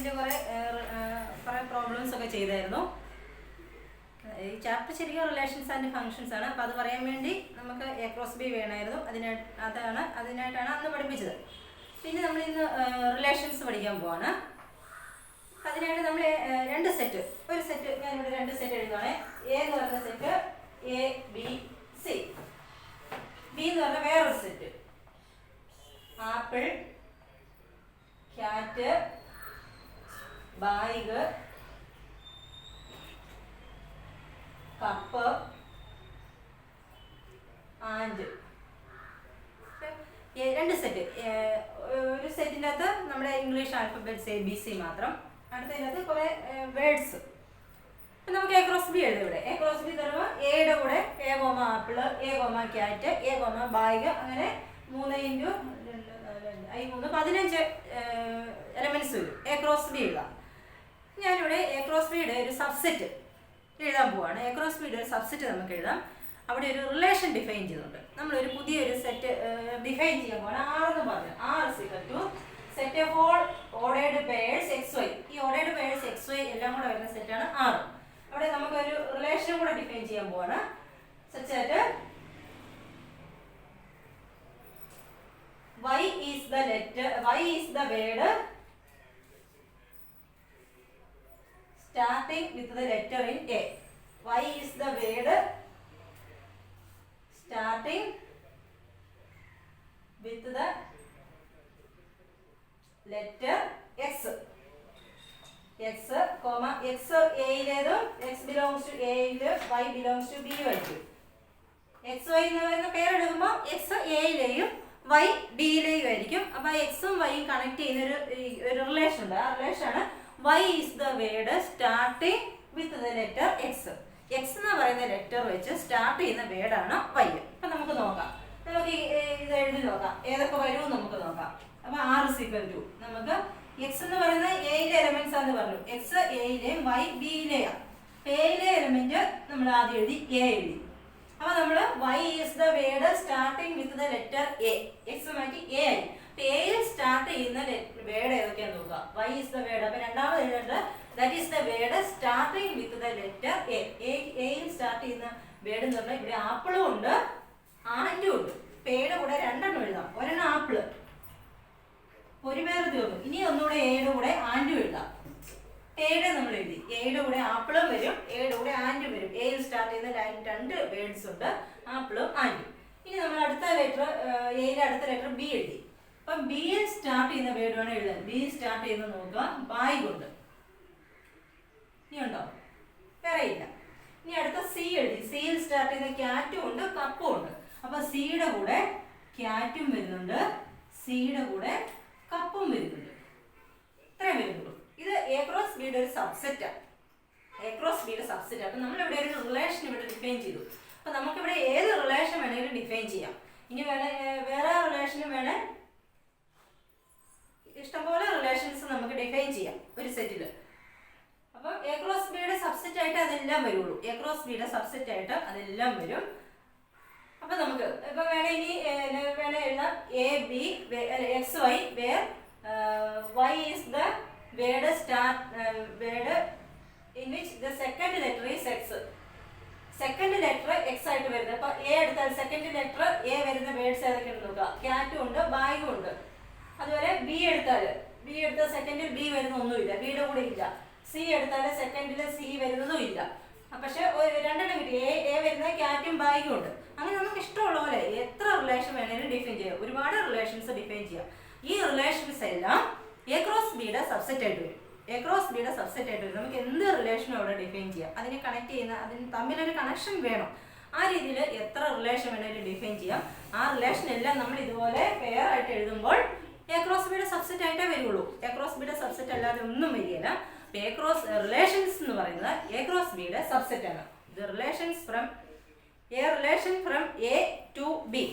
ഇതിൻ്റെ കുറേ പ്രോബ്ലംസ് ഒക്കെ ചെയ്തായിരുന്നു. ഈ ചാപ്റ്റർ ശരിക്കും റിലേഷൻസ് ആൻഡ് ഫങ്ഷൻസ് ആണ്. അപ്പോൾ അത് പറയാൻ വേണ്ടി നമുക്ക് എ ക്രോസ് ബി വേണമായിരുന്നു. അതിനായിട്ടാണ് അന്ന് പഠിപ്പിച്ചത്. പിന്നെ നമ്മൾ ഇന്ന് റിലേഷൻസ് പഠിക്കാൻ പോവാണ്. അതിനായിട്ട് നമ്മൾ ഒരു സെറ്റ് ഞാനിവിടെ 2 സെറ്റ് എഴുതുവാണ്. എ എന്ന് പറഞ്ഞ set A B C, B എന്ന് പറഞ്ഞ വേറൊരു set apple, cat, bag, cup, and. 2 set. ഒരു സെറ്റിൻ്റെ അകത്ത് നമ്മുടെ English alphabets A B C മാത്രം, അടുത്തതിനകത്ത് കുറേ വേർഡ്സ്. അപ്പം നമുക്ക് എ ക്രോസ് ബി എഴുതാം. ഇവിടെ എ ക്രോസ് ബി തരുമ്പോൾ എയുടെ കൂടെ A comma apple, A comma cat, A comma bag, അങ്ങനെ 3 × 2 = 15 എലമെന്റ്സ് വരും. എ ക്രോസ് ബി എഴുതാം. ഞാനിവിടെ എ ക്രോസ് ബിയുടെ ഒരു സബ്സെറ്റ് എഴുതാൻ പോവാണ്. എ ക്രോസ് ബിയുടെ ഒരു സബ്സെറ്റ് നമുക്ക് എഴുതാം. അവിടെ ഒരു റിലേഷൻ ഡിഫൈൻ ചെയ്തിട്ടുണ്ട്. നമ്മളൊരു പുതിയൊരു സെറ്റ് ഡിഫൈൻ ചെയ്യാൻ പോവാണ്. R എന്ന് പറഞ്ഞു. R = set of all ordered pairs XY. ഈ ഓർഡേർഡ് പെയർസ് XY എല്ലാം കൂടെ വരുന്ന സെറ്റാണ് R. അവിടെ നമുക്കൊരു റിലേഷൻ കൂടെ ഡിഫൈൻ ചെയ്യാൻ പോവാണ്. such that Y is the word starting with the letter in A. Y is the word starting with the letter X. X, X A X belongs to A, Y belongs to B ആയിരിക്കും. XY എന്ന് പറയുന്ന പേരെടുക്കുമ്പോൾ X Aയിലെയും Y Bയിലെയും ആയിരിക്കും. അപ്പോൾ എക്സും വൈയും connect ചെയ്യുന്ന ഒരു relation ഉണ്ട്. ആ റിലേഷനാണ് Y is the word starting with the letter X. X എന്ന് പറയുന്ന ലെറ്റർ വെച്ച് സ്റ്റാർട്ട് ചെയ്യുന്ന വേർഡാണ് Y. അപ്പം നമുക്ക് നോക്കാം. നമുക്ക് ഇത് എഴുതി നോക്കാം. ഏതൊക്കെ വരുമെന്ന് നമുക്ക് നോക്കാം. അപ്പോൾ R = നമുക്ക് X എന്ന് പറയുന്ന എയിലെ എലമെന്റ്സ് ആണെന്ന് പറഞ്ഞു. X എയിലെയും Y Bയിലെയാണ്. എയിലെ എലമെന്റ് നമ്മൾ ആദ്യം എഴുതി, എ എഴുതി. അപ്പോൾ നമ്മൾ Y is the word starting with the letter A. X മാറ്റി A ആയി. അപ്പോൾ എയിൽ സ്റ്റാർട്ട് ചെയ്യുന്ന വേർഡ് ഏതൊക്കെയാണെന്ന് നോക്കുക. Y is the word. അപ്പോൾ രണ്ടാമത് എഴുതേണ്ടത് that is the word starting with the letter A. എയിൽ സ്റ്റാർട്ട് ചെയ്യുന്ന വേർഡ് എന്ന് പറഞ്ഞാൽ ഇവിടെ ആപ്പിളും ഉണ്ട്, ആൻഡും ഉണ്ട്. പേയുടെ കൂടെ 2 എണ്ണം എഴുതാം. ഒരെണ്ണം ആപ്പിള്, ഒരു പേര് തീർന്നു. ഇനി ഒന്നുകൂടെ എയുടെ കൂടെ ആൻഡും എഴുതാം. എയുടെ നമ്മൾ എഴുതി. എയുടെ കൂടെ ആപ്പിളും വരും, എയുടെ കൂടെ ആൻഡും വരും. എയിൽ സ്റ്റാർട്ട് ചെയ്യുന്ന 2 വേർഡ്സ് ഉണ്ട്, ആപ്പിളും ആൻഡും. ഇനി നമ്മൾ അടുത്ത ലെറ്റർ, എയിലെ അടുത്ത ലെറ്റർ ബി എഴുതി. അപ്പം ബിയിൽ സ്റ്റാർട്ട് ചെയ്യുന്ന വേർഡ് വേണം എഴുതാൻ. ബി സ്റ്റാർട്ട് ചെയ്യുന്നത് നോക്കുക, ബാഗ് ഉണ്ട്. ഇനി ഉണ്ടോ? വേറെ ഇല്ല. ഇനി അടുത്ത സി എഴുതി. സിയിൽ സ്റ്റാർട്ട് ചെയ്യുന്ന ക്യാറ്റും ഉണ്ട്, കപ്പും ഉണ്ട്. അപ്പൊ സിയുടെ കൂടെ ക്യാറ്റും വരുന്നുണ്ട്, സിയുടെ കൂടെ കപ്പും വരുന്നുണ്ട്. ഇത്രയും വരുന്നുള്ളൂ. ഇത് എ ക്രോസ് ബിയുടെ ഒരു സബ്സെറ്റാണ്. എ ക്രോസ് ബിയുടെ സബ്സെറ്റ്. അപ്പം നമ്മളിവിടെ ഒരു റിലേഷൻ ഇവിടെ ഡിഫൈൻ ചെയ്തു. അപ്പം നമുക്കിവിടെ ഏത് റിലേഷൻ വേണമെങ്കിലും ഡിഫൈൻ ചെയ്യാം. ഇനി വേറെ റിലേഷനും വേണേ ഇഷ്ടംപോലെ റിലേഷൻസ് നമുക്ക് ഡിഫൈൻ ചെയ്യാം ഒരു സെറ്റിൽ. അപ്പം എ ക്രോസ് ബിയുടെ സബ്സെറ്റ് ആയിട്ട് അതെല്ലാം വരുള്ളൂ. എ ക്രോസ് ബിയുടെ സബ്സെറ്റ് ആയിട്ട് അതെല്ലാം വരും. അപ്പം നമുക്ക് ഇപ്പം വേണേ ഇനി വേണേ എഴുതാം A B XY where Y is the word in which the second letter is X. Second letter X ആയിട്ട് വരുന്നത്. അപ്പം എ എടുത്താൽ സെക്കൻഡ് ലെറ്റർ എ വരുന്ന വേർഡ്സ് ഏതൊക്കെയാണെന്ന് നോക്കുക. ക്യാറ്റും ഉണ്ട്, ബാഗും ഉണ്ട്. അതുപോലെ ബി എടുത്താൽ സെക്കൻഡിൽ ബി വരുന്ന ഒന്നുമില്ല, ബിയുടെ കൂടെ ഇല്ല. സി എടുത്താൽ സെക്കൻഡിൽ സി വരുന്നതും ഇല്ല. പക്ഷെ 2 എണ്ണം കിട്ടി. എ വരുന്ന ക്യാറ്റും ബാഗും ഉണ്ട്. അങ്ങനെ നമുക്ക് ഇഷ്ടമുള്ള പോലെ എത്ര റിലേഷൻ വേണമെങ്കിലും ഡിഫൈൻ ചെയ്യാം. ഒരുപാട് റിലേഷൻസ് ഡിഫൈൻ ചെയ്യാം. ഈ റിലേഷൻസ് എല്ലാം എ ക്രോസ് ബിയുടെ സബ്സെറ്റ് ആയിട്ട് വരും. എ ക്രോസ് ബിയുടെ സബ്സെറ്റ് ആയിട്ട് വരും. നമുക്ക് എന്ത് റിലേഷനും അവിടെ ഡിഫൈൻ ചെയ്യാം. അതിനെ കണക്ട് ചെയ്യുന്ന, അതിന് തമ്മിലൊരു കണക്ഷൻ വേണം. ആ രീതിയിൽ എത്ര റിലേഷൻ വേണമെങ്കിലും ഡിഫൈൻ ചെയ്യാം. ആ റിലേഷൻ എല്ലാം നമ്മൾ ഇതുപോലെ പെയർ ആയിട്ട് എഴുതുമ്പോൾ എ ക്രോസ് ബിയുടെ സബ്സെറ്റ് ആയിട്ടേ വരുള്ളൂ. എ ക്രോസ് ബിയുടെ സബ്സെറ്റ് അല്ലാതെ ഒന്നും വരികയില്ല. എ ക്രോസ് റിലേഷൻസ് എന്ന് പറയുന്നത് എ ക്രോസ് ബിയുടെ സബ്സെറ്റ് ആണ്. The relations from A relation from A to B.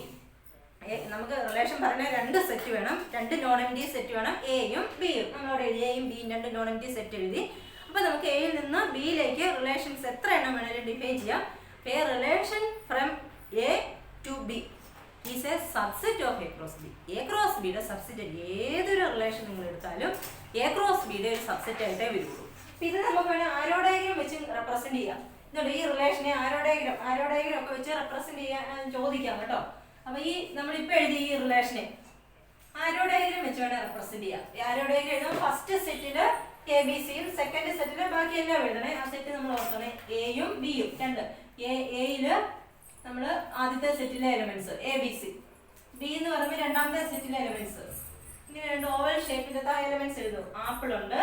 നമുക്ക് റിലേഷൻ പറഞ്ഞ 2 സെറ്റ് വേണം, 2 നോൺ എംപ്റ്റി സെറ്റ് വേണം, എയും ബിയും. നമ്മളവിടെ എയും ബിയും 2 നോൺ എംപ്റ്റി സെറ്റ് എഴുതി. അപ്പോൾ നമുക്ക് എയിൽ നിന്ന് ബിയിലേക്ക് റിലേഷൻസ് എത്ര എണ്ണം വേണമെങ്കിലും ഡിഫൈൻ ചെയ്യാം. A relation from A to B. Is a subset of A cross B. A cross ബിയുടെ സബ്സെറ്റ് ഏതൊരു റിലേഷൻ നിങ്ങൾ എടുത്താലും എ ക്രോസ് ബിയുടെ ഒരു സബ്സെറ്റ് ആയിട്ടേ വരുള്ളൂ. അപ്പം ഇത് നമുക്ക് വേണമെങ്കിൽ ആരോ ഡയഗ്രം വെച്ച് റെപ്രസെന്റ് ചെയ്യാം. ഇതുകൊണ്ട് ഈ റിലേഷനെ ആരോ ഡയഗ്രം ഒക്കെ വെച്ച് റെപ്രസെന്റ് ചെയ്യാൻ ചോദിക്കാം കേട്ടോ. അപ്പം ഈ നമ്മളിപ്പോൾ എഴുതിയ ഈ റിലേഷനെ ആരോ ഡയഗ്രം വെച്ച് വേണേൽ റെപ്രസെന്റ് ചെയ്യാം. ആരോ ഡയഗ്രം എഴുതാം. ഫസ്റ്റ് സെറ്റില് എ ബി സിയും സെക്കൻഡ് സെറ്റില് ബാക്കി എല്ലാം എഴുതണേ. ആ സെറ്റ് നമ്മൾ ഓർക്കണേ, എയും ബിയും രണ്ട്. എയില് നമ്മൾ ആദ്യത്തെ സെറ്റിലെ elements A B C, B എന്ന് പറയുമ്പോൾ രണ്ടാമത്തെ സെറ്റിലെ എലമെന്റ്സ്. ഇങ്ങനെ രണ്ട് ഓവൽ ഷേപ്പിന്റെ എലമെന്റ്സ് എഴുതും. ആപ്പിൾ ഉണ്ട്,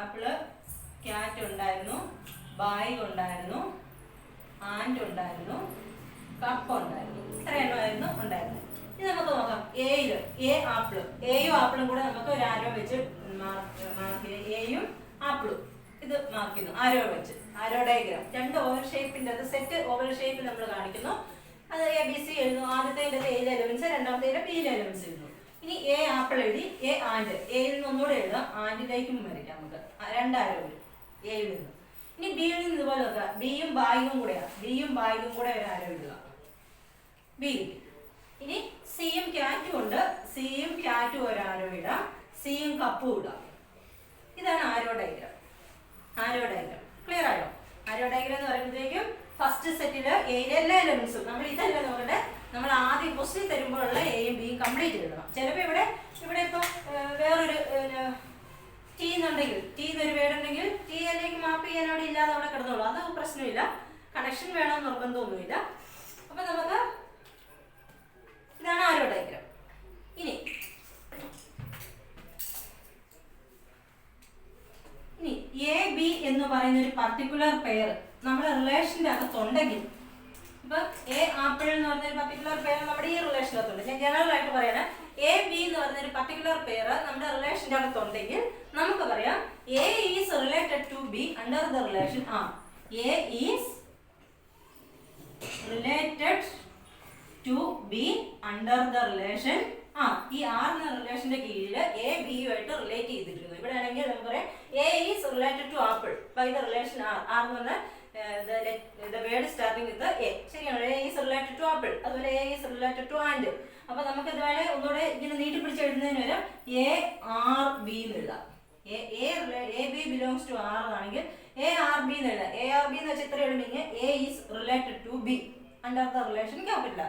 ആപ്പിള്, ക്യാറ്റ് ഉണ്ടായിരുന്നു, ബാഗ് ഉണ്ടായിരുന്നു, ആൻഡ് ഉണ്ടായിരുന്നു, കപ്പ് ഉണ്ടായിരുന്നു. ഇത്ര എണ്ണമായിരുന്നു ഉണ്ടായിരുന്നത്. ഇത് നമുക്ക് നോക്കാം. എയില് എ ആപ്പിള്, എയും ആപ്പിളും കൂടെ നമുക്ക് ഒരു ആരോ വെച്ച് മാർക്ക് ചെയ്യാം. എയും ആപ്പിളും ഇത് മാർക്ക് ചെയ്യുന്നു ആരോ വെച്ച്. ആരോ ഡയഗ്രാം രണ്ട് ഓവൽ ഷേപ്പിന്റെ സെറ്റ് ഓവൽ ഷേപ്പിൽ നമ്മൾ കാണിക്കുന്നു. അത് എ ബി സി എഴുതുന്നു. ആദ്യത്തെ എയിലെ എലമെന്റ്സ്, രണ്ടാമത്തെ ബിയിലെ എലമെന്റ്സ് എഴുതുന്നു. ഇനി എ ആപ്പിൾ എഴുതി, എ ആൻഡ്, എയിൽ നിന്ന് ഒന്നുകൂടെ എഴുതാം, ആൻഡിലേക്കും വരയ്ക്കാം നമുക്ക്. രണ്ടാരോ വരും എയിൽ നിന്ന്. ഇനി ബിയിൽ നിന്ന് ഇതുപോലെ നോക്കാം. ബിയും ബാഗും കൂടെയാണ്. ബിയും ബാഗും കൂടെ ഒരു ആരോ എഴുതുക, ബി. ഇനി സിയും ക്യാറ്റും ഉണ്ട്, സിയും ക്യാറ്റും ഒരു ആരോ ഇടാം, സിയും കപ്പും ഇടാം. ഇതാണ് ആരോ ഡയഗ്രാം. ആരോ ഡയഗ്രാം ക്ലിയർ ആയോ? ആരോ ഡയഗ്രാം എന്ന് പറയുമ്പോഴത്തേക്കും ഫസ്റ്റ് സെറ്റില് എയിലെ എല്ലാ എലമെന്റ്സും നമ്മൾ ഇതല്ല നോക്കട്ടെ, നമ്മൾ ആദ്യം ക്വസ്റ്റ്യൻ തരുമ്പോഴുള്ള എയും ബിയും കംപ്ലീറ്റ് എഴുതണം. ചിലപ്പോൾ ഇവിടെ ഇപ്പം വേറൊരു ടി എന്നുണ്ടെങ്കിൽ, ടി എന്നൊരു വേർഡ് ഉണ്ടെങ്കിൽ ടി അല്ലെങ്കിൽ മാപ്പ് ചെയ്യാൻ അവിടെ ഇല്ലാതെ അവിടെ കിടന്നോളൂ, അത് പ്രശ്നമില്ല. കണക്ഷൻ വേണമെന്ന് നിർബന്ധമൊന്നുമില്ല. അപ്പൊ നമുക്ക് ഇതാണ് ആരോ ഡയഗ്രാം. ഇനി എ ബി എന്ന് പറയുന്ന ഒരു പർട്ടിക്കുലർ പെയർ നമ്മുടെ റിലേഷൻ്റെ അകത്തുണ്ടെങ്കിൽ, ഇപ്പൊ എ ആപ്പിൾ എന്ന് പറഞ്ഞ ഒരു പർട്ടിക്കുലർ പെയർ നമ്മുടെ ഈ റിലേഷനകത്തുണ്ട്. ഞാൻ ജനറൽ ആയിട്ട് പറയണേ, എ ബി എന്ന് പറഞ്ഞ ഒരു പർട്ടിക്കുലർ പെയർ നമ്മുടെ റിലേഷൻ്റെ അകത്തുണ്ടെങ്കിൽ നമുക്ക് പറയാം A is related to B under the relation R. A is related to B under the relation R. ഈ ആർ എന്ന റിലേഷന്റെ കീഴിൽ എ ബിയുമായിട്ട് റിലേറ്റ് ചെയ്തിരിക്കുന്നു. ഇവിടെ ആണെങ്കിൽ നമുക്ക് പറയാം A is related to apple by the relation R. R എന്ന് പറഞ്ഞാൽ the word starting with the a. ശരിയാണ്. A is related to apple. അതുപോലെ A is related to and. അപ്പൊ നമുക്ക് ഇതുപോലെ ഒന്നുകൂടെ ഇങ്ങനെ നീട്ടി പിടിച്ച് എഴുതുന്നതിന് വരെ എ ആർ ബി എന്ന് എഴുതാം. A B belongs to R ആണെങ്കിൽ എ ആർ ബി എന്ന് എഴുതാം. എ ആർ ബി എന്ന് വെച്ചാൽ ഇത്ര എഴുതുമെങ്കിൽ A is related to B under the relation capital.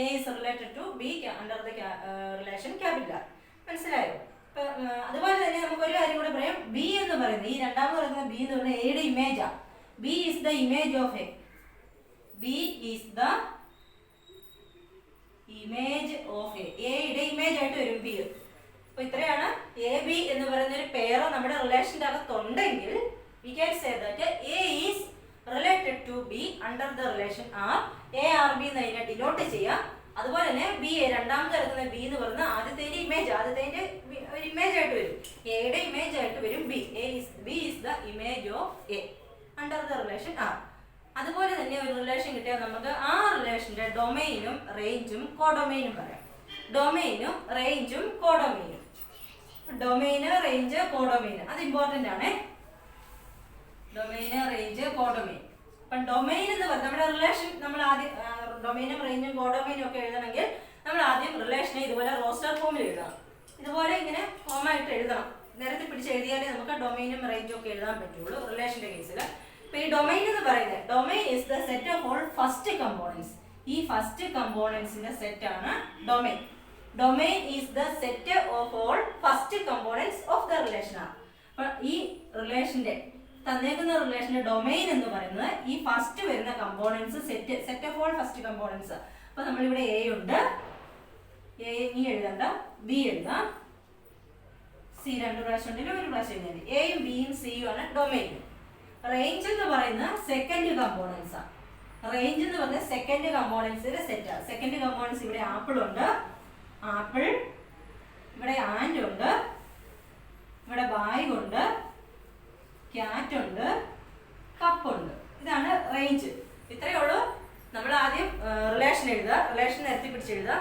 A is related to B under the relation capital. മനസ്സിലായോ? അതുപോലെ തന്നെ നമുക്ക് ഒരു കാര്യം കൂടെ പറയാം. ബി എന്ന് പറയുന്നത്, ഈ രണ്ടാമത് പറയുന്ന ബി എന്ന് പറയുന്നത് എയുടെ ഇമേജാ. B is the image of A. B is the image of A. A യുടെ ഇമേജ് ആയിട്ട് വരും B. അപ്പോൾ ഇത്രയാണ് എ ബി എന്ന് പറയുന്ന ഒരു പെയർ നമ്മുടെ റിലേഷൻ്റെ അകത്തുണ്ടെങ്കിൽ we can say that A is related to B under the relation R. A R B എന്ന് അതിനെ ഡിനോട്ട് ചെയ്യാം. അതുപോലെ തന്നെ ബി രണ്ടാമത്തെ എടുക്കുന്ന ബി എന്ന് പറയുന്ന ആദ്യത്തെ ഇമേജ്, ആദ്യത്തെ ഒരു ഇമേജ് ആയിട്ട് വരും. എയുടെ ഇമേജ് ആയിട്ട് വരും B. B is the image of A under the relation R. അതുപോലെ തന്നെ ഒരു റിലേഷൻ കിട്ടിയാൽ നമുക്ക് ആ റിലേഷന്റെ ഡൊമൈനും റേഞ്ചും കോഡൊമൈനും പറയാം. ഡൊമൈനും റേഞ്ചും കോഡൊമൈനും. ഡൊമൈന്, റേഞ്ച്, കോഡൊമൈൻ അത് ഇമ്പോർട്ടൻ്റ് ആണ്. Domain, range, codomain. അപ്പം ഡൊമൈൻ എന്ന് പറയുന്നത് നമ്മുടെ റിലേഷൻ, നമ്മൾ ആദ്യം ഡൊമൈനും റേഞ്ചും കോഡൊമൈനും ഒക്കെ എഴുതണമെങ്കിൽ നമ്മൾ ആദ്യം റിലേഷനെ ഇതുപോലെ റോസ്റ്റർ ഫോമിൽ എഴുതണം. ഇതുപോലെ ഇങ്ങനെ ഫോമായിട്ട് എഴുതണം. നേരത്തെ പിടിച്ച് എഴുതിയാലേ നമുക്ക് ഡൊമൈനും റേഞ്ചും ഒക്കെ എഴുതാൻ പറ്റുള്ളൂ റിലേഷന്റെ കേസിൽ. ഇപ്പൊ ഈ ഡൊമൈൻ എന്ന് പറയുന്നത്, domain is the set of all first components. ഈ ഫസ്റ്റ് കമ്പോണൻസിന്റെ സെറ്റ് ആണ് domain. Domain is the set of all first components of the relation ആണ്. അപ്പൊ ഈ റിലേഷന്റെ തന്നേക്കുന്ന റിലേഷന്റെ ഡൊമൈൻ എന്ന് പറയുന്നത് ഈ ഫസ്റ്റ് വരുന്ന components set of all first components. അപ്പൊ നമ്മളിവിടെ എ ഉണ്ട്, എ ഇനി എഴുതണ്ട, ബി എഴുതാം, സി രണ്ട് പ്രാവശ്യം ഉണ്ടെങ്കിൽ ഒരു പ്രാവശ്യം എഴുതാൻ. എയും ബിയും സിയും ആണ് ഡൊമൈൻ. റേഞ്ച് എന്ന് പറയുന്നത് സെക്കൻഡ് കമ്പോണൻസ് ആണ്. റേഞ്ച് എന്ന് പറഞ്ഞ സെക്കൻഡ് കമ്പോണൻസിന്റെ സെറ്റ് ആണ്. സെക്കൻഡ് കമ്പോണൻസ് ഇവിടെ ആപ്പിൾ ഉണ്ട്, ആപ്പിൾ, ഇവിടെ ആൻഡ് ഉണ്ട്, ഇവിടെ ബാഗ് ഉണ്ട്, ക്യാറ്റ് ഉണ്ട്, കപ്പ് ഉണ്ട്. ഇതാണ് റേഞ്ച്. ഇത്രയേ ഉള്ളൂ. നമ്മൾ ആദ്യം റിലേഷൻ എഴുതുക, റിലേഷൻ നിരത്തി പിടിച്ച് എഴുതുക.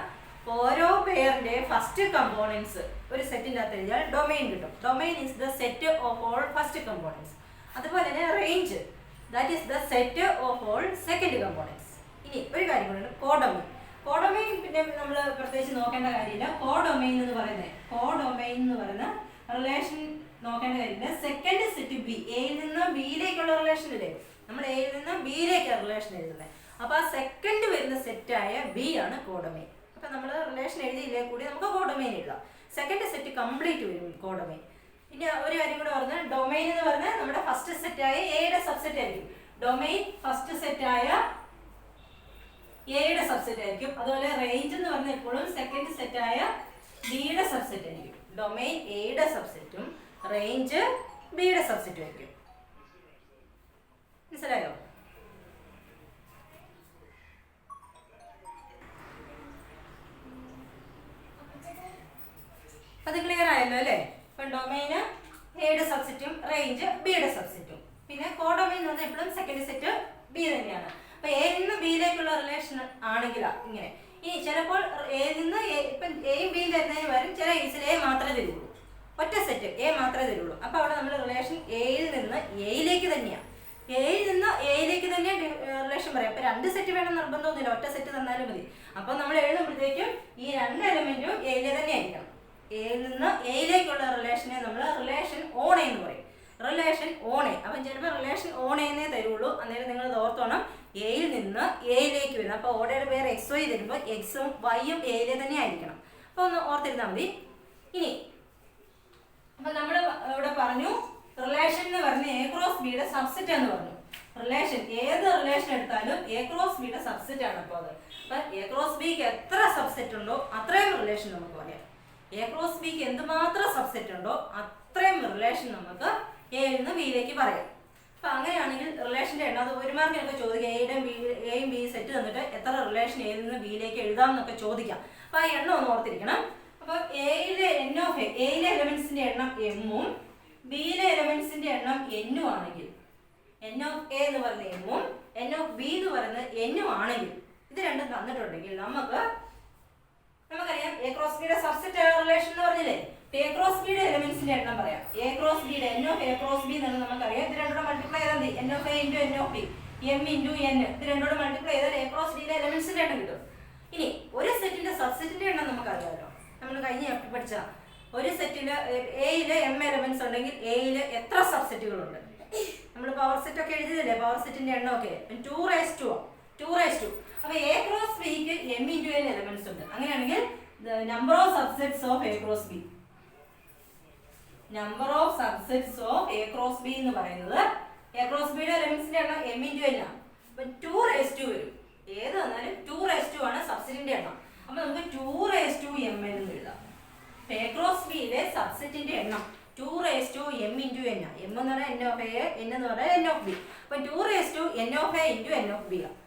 ഓരോ പെയറിന്റെ ഫസ്റ്റ് കമ്പോണൻസ് ഒരു സെറ്റിൻ്റെ അകത്ത് എഴുതിയാൽ ഡൊമൈൻ കിട്ടും. Domain is the set of all first components. അതുപോലെ തന്നെ range, that is the set of all second components. ഇനി ഒരു കാര്യം കൂടെ, കോഡൊമൈൻ. കോഡൊമൈൻ പിന്നെ നമ്മൾ പ്രത്യേകിച്ച് നോക്കേണ്ട കാര്യമില്ല. കോഡൊമൈൻ എന്ന് പറയുന്ന റിലേഷൻ നോക്കേണ്ട കാര്യമില്ല. സെക്കൻഡ് സെറ്റ് ബി, എയിൽ നിന്ന് ബിയിലേക്കുള്ള റിലേഷൻ ഇല്ലേ, നമ്മൾ എയിൽ നിന്ന് ബിയിലേക്കാണ് റിലേഷൻ എഴുതുന്നത്. അപ്പോൾ ആ സെക്കൻഡ് വരുന്ന സെറ്റായ ബി ആണ് കോഡൊമൈൻ. അപ്പം നമ്മൾ റിലേഷൻ എഴുതിയില്ലേ കൂടി നമുക്ക് കോഡൊമൈൻ എഴുതാം. സെക്കൻഡ് സെറ്റ് കംപ്ലീറ്റ് വരും കോഡൊമൈൻ. പിന്നെ ഒരു കാര്യം കൂടെ പറഞ്ഞാൽ, ഡൊമൈൻ എന്ന് പറഞ്ഞാൽ നമ്മുടെ ഫസ്റ്റ് സെറ്റായ എയുടെ സബ്സെറ്റ് ആയിരിക്കും. ഡൊമൈൻ ഫസ്റ്റ് സെറ്റായ എയുടെ സബ്സെറ്റ് ആയിരിക്കും. അതുപോലെ റേഞ്ച് എന്ന് പറഞ്ഞാൽ എപ്പോഴും സെക്കൻഡ് സെറ്റായ ബിയുടെ സബ്സെറ്റ് ആയിരിക്കും. ഡൊമൈൻ എയുടെ സബ്സെറ്റും റേഞ്ച് ബിയുടെ സബ്സെറ്റും ആയിരിക്കും. മനസ്സിലായോ? അത് ക്ലിയർ ആയല്ലോ അല്ലേ? ഇപ്പം ഡൊമൈന് എയുടെ സബ്സെറ്റും റേഞ്ച് ബിയുടെ സബ്സെറ്റും. പിന്നെ കോഡൊമൈൻ എന്ന് പറഞ്ഞാൽ എപ്പോഴും സെക്കൻഡ് സെറ്റ് ബി തന്നെയാണ്. അപ്പൊ എയിൽ നിന്ന് ബിയിലേക്കുള്ള റിലേഷൻ ആണെങ്കിലാ ഇങ്ങനെ. ഇനി ചിലപ്പോൾ എയിൽ നിന്ന് ഇപ്പം എയും ബിയും തരുന്നതിന് പകരം ചില കേസിൽ എ മാത്രമേ തരുള്ളൂ, ഒറ്റ സെറ്റ് എ മാത്രമേ തരുള്ളൂ. അപ്പൊ അവിടെ നമ്മൾ റിലേഷൻ എയിൽ നിന്ന് എയിലേക്ക് തന്നെയാണ്, എയിൽ നിന്ന് എയിലേക്ക് തന്നെ റിലേഷൻ പറയാം. അപ്പൊ രണ്ട് സെറ്റ് വേണം നിർബന്ധമൊന്നുമില്ല, ഒറ്റ സെറ്റ് തന്നാലും മതി. അപ്പൊ നമ്മൾ എഴുതുമ്പോഴത്തേക്കും ഈ രണ്ട് എലമെന്റും എയിലെ തന്നെ ആയിരിക്കണം. എയിൽ നിന്ന് എയിലേക്കുള്ള റിലേഷനെ നമ്മൾ റിലേഷൻ ഓൺ എന്ന് പറയും. Relation on A. അപ്പം ചിലപ്പോൾ റിലേഷൻ ഓൺ എന്നേ തരുള്ളൂ. അന്നേരം നിങ്ങൾ ഓർത്തോണം എയിൽ നിന്ന് എയിലേക്ക് വരുന്നത്. അപ്പോൾ ഓർഡറുടെ പേര് എക്സ് വൈ തരുമ്പോൾ എക്സും വൈയും എയിലെ തന്നെ ആയിരിക്കണം. അപ്പോൾ ഒന്ന് ഓർത്തിരുന്നാൽ മതി. ഇനി അപ്പം നമ്മൾ ഇവിടെ പറഞ്ഞു റിലേഷൻ എന്ന് പറഞ്ഞ് എ ക്രോസ് ബിയുടെ സബ്സെറ്റ് എന്ന് പറഞ്ഞു. റിലേഷൻ ഏത് റിലേഷൻ എടുത്താലും എ ക്രോസ് ബിയുടെ സബ്സെറ്റ് ആണ്. അപ്പോൾ അത് അപ്പം എ ക്രോസ് ബിക്ക് എത്ര സബ്സെറ്റ് ഉണ്ടോ അത്രയും റിലേഷൻ നമുക്ക് പറയാം. എ ക്രോസ് ബിക്ക് എന്തുമാത്രം സബ്സെറ്റ് ഉണ്ടോ അത്രയും റിലേഷൻ നമുക്ക് എയിൽ നിന്ന് ബിയിലേക്ക് പറയാം. അപ്പം അങ്ങനെയാണെങ്കിൽ റിലേഷൻ്റെ എണ്ണം അത് ഒരു മാർക്കിനൊക്കെ ചോദിക്കാം. എയും ബി സെറ്റ് തന്നിട്ട് എത്ര റിലേഷൻ എയിൽ നിന്ന് ബിയിലേക്ക് എഴുതാം എന്നൊക്കെ ചോദിക്കാം. അപ്പം ആ എണ്ണം ഒന്ന് ഓർത്തിരിക്കണം. അപ്പം എയിലെ എൻ ഓഫ് എയിലെ എലമെന്റ്സിന്റെ എണ്ണം എമ്മും ബിയിലെ എലമെന്റ്സിന്റെ എണ്ണം എന്നും ആണെങ്കിൽ, എൻ ഓഫ് എ എന്ന് പറയുന്ന എമ്മും എൻ ഓഫ് ബി എന്ന് പറയുന്നത് എന്നും ആണെങ്കിൽ, ഇത് രണ്ടും തന്നിട്ടുണ്ടെങ്കിൽ നമുക്കറിയാം എ ക്രോസ് ബിയുടെ സബ്സെറ്റ് റിലേഷൻ എന്ന് പറഞ്ഞില്ലേ. എ ക്രോസ് ബിയുടെ എലമെന്റ്സിന്റെ എണ്ണം പറയാം. എ ക്രോസ് ബിയുടെ N of A cross B എന്ന് നമുക്കറിയാം. ഇത് രണ്ടോടെ മൾട്ടിപ്ലൈ ചെയ്താൽ മതി. N of A into N of B, M into N. ഇത് രണ്ടോടെ മൾട്ടിപ്ലൈ ചെയ്താൽ എ ക്രോസ് ബിയിലെ എലമെന്റ്സിന്റെ എണ്ണം കിട്ടും. ഇനി ഒരു സെറ്റിന്റെ സബ്സെറ്റിന്റെ എണ്ണം നമുക്കറിയാമല്ലോ, നമ്മൾ കഴിഞ്ഞ ചാപ്റ്റർ പഠിച്ച ഒരു സെറ്റില് എയില് എം എലമെന്റ്സ് ഉണ്ടെങ്കിൽ എയില് എത്ര സബ്സെറ്റുകളുണ്ട്. നമ്മൾ പവർ സെറ്റ് ഒക്കെ എഴുതിയതല്ലേ, പവർ സെറ്റിന്റെ എണ്ണം ഒക്കെ 2:2. അപ്പൊ എ ക്രോസ് ബിക്ക് എം ഇൻറ്റു എൻ എലമെന്റ്സ് ഉണ്ട്. അങ്ങനെയാണെങ്കിൽ number of subsets of A cross B, number of subsets of A cross B എന്ന് പറയുന്നത് എ ക്രോസ് ബിയുടെ എലമെന്റ്സിന്റെ എണ്ണം എം ഇൻറ്റു എൻ ആണ്. അപ്പൊ 2:2 വരും. ഏത് വന്നാലും 2:2 ആണ് സബ്സെറ്റിന്റെ എണ്ണം. അപ്പൊ നമുക്ക് 2:m എന്ന് എഴുതാം. എ ക്രോസ് ബിയിലെ സബ്സെറ്റിന്റെ എണ്ണം 2:m ഇൻറ്റു എൻ ആണ്. എം എന്ന് പറഞ്ഞാൽ എൻ ഓഫ് എ, എൻ എന്ന് പറഞ്ഞാൽ എൻ ഓഫ് ബി. അപ്പൊ 2:n of A into N of B ആണ്.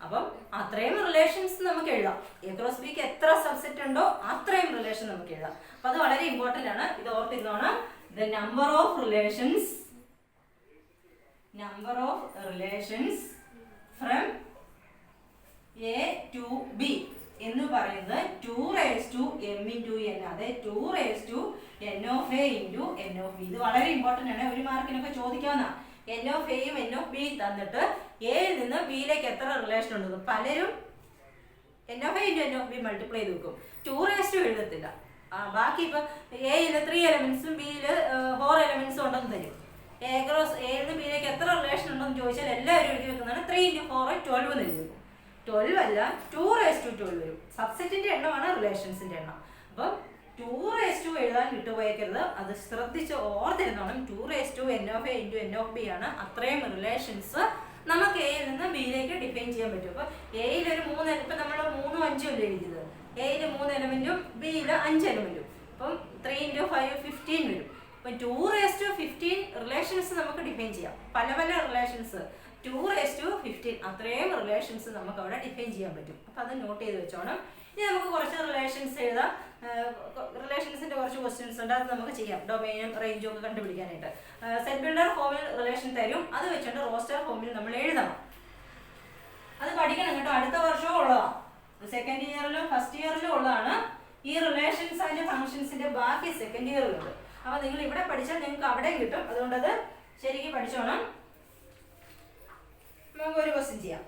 അപ്പം അത്രയും റിലേഷൻസ് നമുക്ക് എഴുതാം. എ ക്രോസ് ബിക്ക് എത്ര സബ്സെറ്റ് ഉണ്ടോ അത്രയും റിലേഷൻ നമുക്ക് എഴുതാം. അപ്പൊ അത് വളരെ ഇമ്പോർട്ടന്റ് ആണ്. ഇത് ഓർത്തിരുന്നോണം. The number of relations from A to B എന്ന് പറയുന്നത് 2:m ഇൻറ്റു എൻ. അതെ, 2:n of A into N of B. ഇത് വളരെ ഇമ്പോർട്ടന്റ് ആണ്. ഒരു മാർക്കിനൊക്കെ ചോദിക്കാവുന്ന എൻ ഓഫ് എയും എൻ ഓഫ് ബിയും തന്നിട്ട് എയിൽ നിന്ന് ബിയിലേക്ക് എത്ര റിലേഷൻ ഉണ്ടെന്ന് പലരും N of A into N of B multiply ചെയ്ത് വെക്കും. 2:2 എഴുതത്തില്ല. ബാക്കി ഇപ്പൊ എയിൽ 3 എലമെന്റ്സും ബിയിൽ 4 എലമെന്റ്സും ഉണ്ടെന്ന് തരും. എ ക്രോസ് എയിൽ നിന്ന് ബിയിലേക്ക് എത്ര റിലേഷൻ ഉണ്ടെന്ന് ചോദിച്ചാൽ എല്ലാവരും എഴുതി വെക്കുന്നതാണ് 3 × 4 12 എന്ന് എഴുതി വെക്കും. 12 അല്ല, 2:12 വരും. സബ്സെറ്റിന്റെ എണ്ണമാണ് റിലേഷൻസിന്റെ എണ്ണം. അപ്പം 2:2 എഴുതാൻ വിട്ടുപോയേക്കരുത്. അത് ശ്രദ്ധിച്ച് ഓർത്തിരുന്നോണം. 2:n of A into N of B ആണ്. അത്രയും റിലേഷൻസ് നമുക്ക് എയിൽ നിന്ന് ബിയിലേക്ക് ഡിഫൈൻ ചെയ്യാൻ പറ്റും. അപ്പൊ എയിൽ ഒരു 3, ഇപ്പൊ നമ്മൾ 3ഉം 5ഉം അല്ലേ എഴുതിയത്. എയിൽ 3 എലമെന്റും ബിയിൽ 5 എലമെന്റും. അപ്പം 3 × 5 15 വരും. അപ്പൊ 2:15 റിലേഷൻസ് നമുക്ക് ഡിഫൈൻ ചെയ്യാം. പല പല റിലേഷൻസ് 2:15 അത്രയും റിലേഷൻസ് നമുക്ക് അവിടെ ഡിഫൈൻ ചെയ്യാൻ പറ്റും. അപ്പൊ അത് നോട്ട് ചെയ്ത് വെച്ചോണം. ഇനി നമുക്ക് കുറച്ച് റിലേഷൻസ് എഴുതാം. റിലേഷൻസിന്റെ കുറച്ച് ക്വസ്റ്റ്യൻസ് ഉണ്ട്, അത് നമുക്ക് ചെയ്യാം. ഡൊമൈനും റേഞ്ചും ഒക്കെ കണ്ടുപിടിക്കാനായിട്ട് സെറ്റ് ബിൽഡർ ഫോമിൽ റിലേഷൻ തരും. അത് വെച്ചിട്ട് റോസ്റ്റർ ഫോമിൽ നമ്മൾ എഴുതണം. അത് പഠിക്കണം കേട്ടോ. അടുത്ത വർഷവും ഉള്ളതാണ്. സെക്കൻഡ് ഇയറിലും ഫസ്റ്റ് ഇയറിലും ഉള്ളതാണ്. ഈ റിലേഷൻസ് അതിന്റെ ഫംഗ്ഷൻസിന്റെ ബാക്കി സെക്കൻഡ് ഇയറിലുണ്ട്. അപ്പൊ നിങ്ങൾ ഇവിടെ പഠിച്ചാൽ നിങ്ങൾക്ക് അവിടെ കിട്ടും. അതുകൊണ്ട് അത് ശരിക്കും പഠിച്ചോണം. നമുക്ക് ഒരു ക്വസ്റ്റ്യൻ ചെയ്യാം.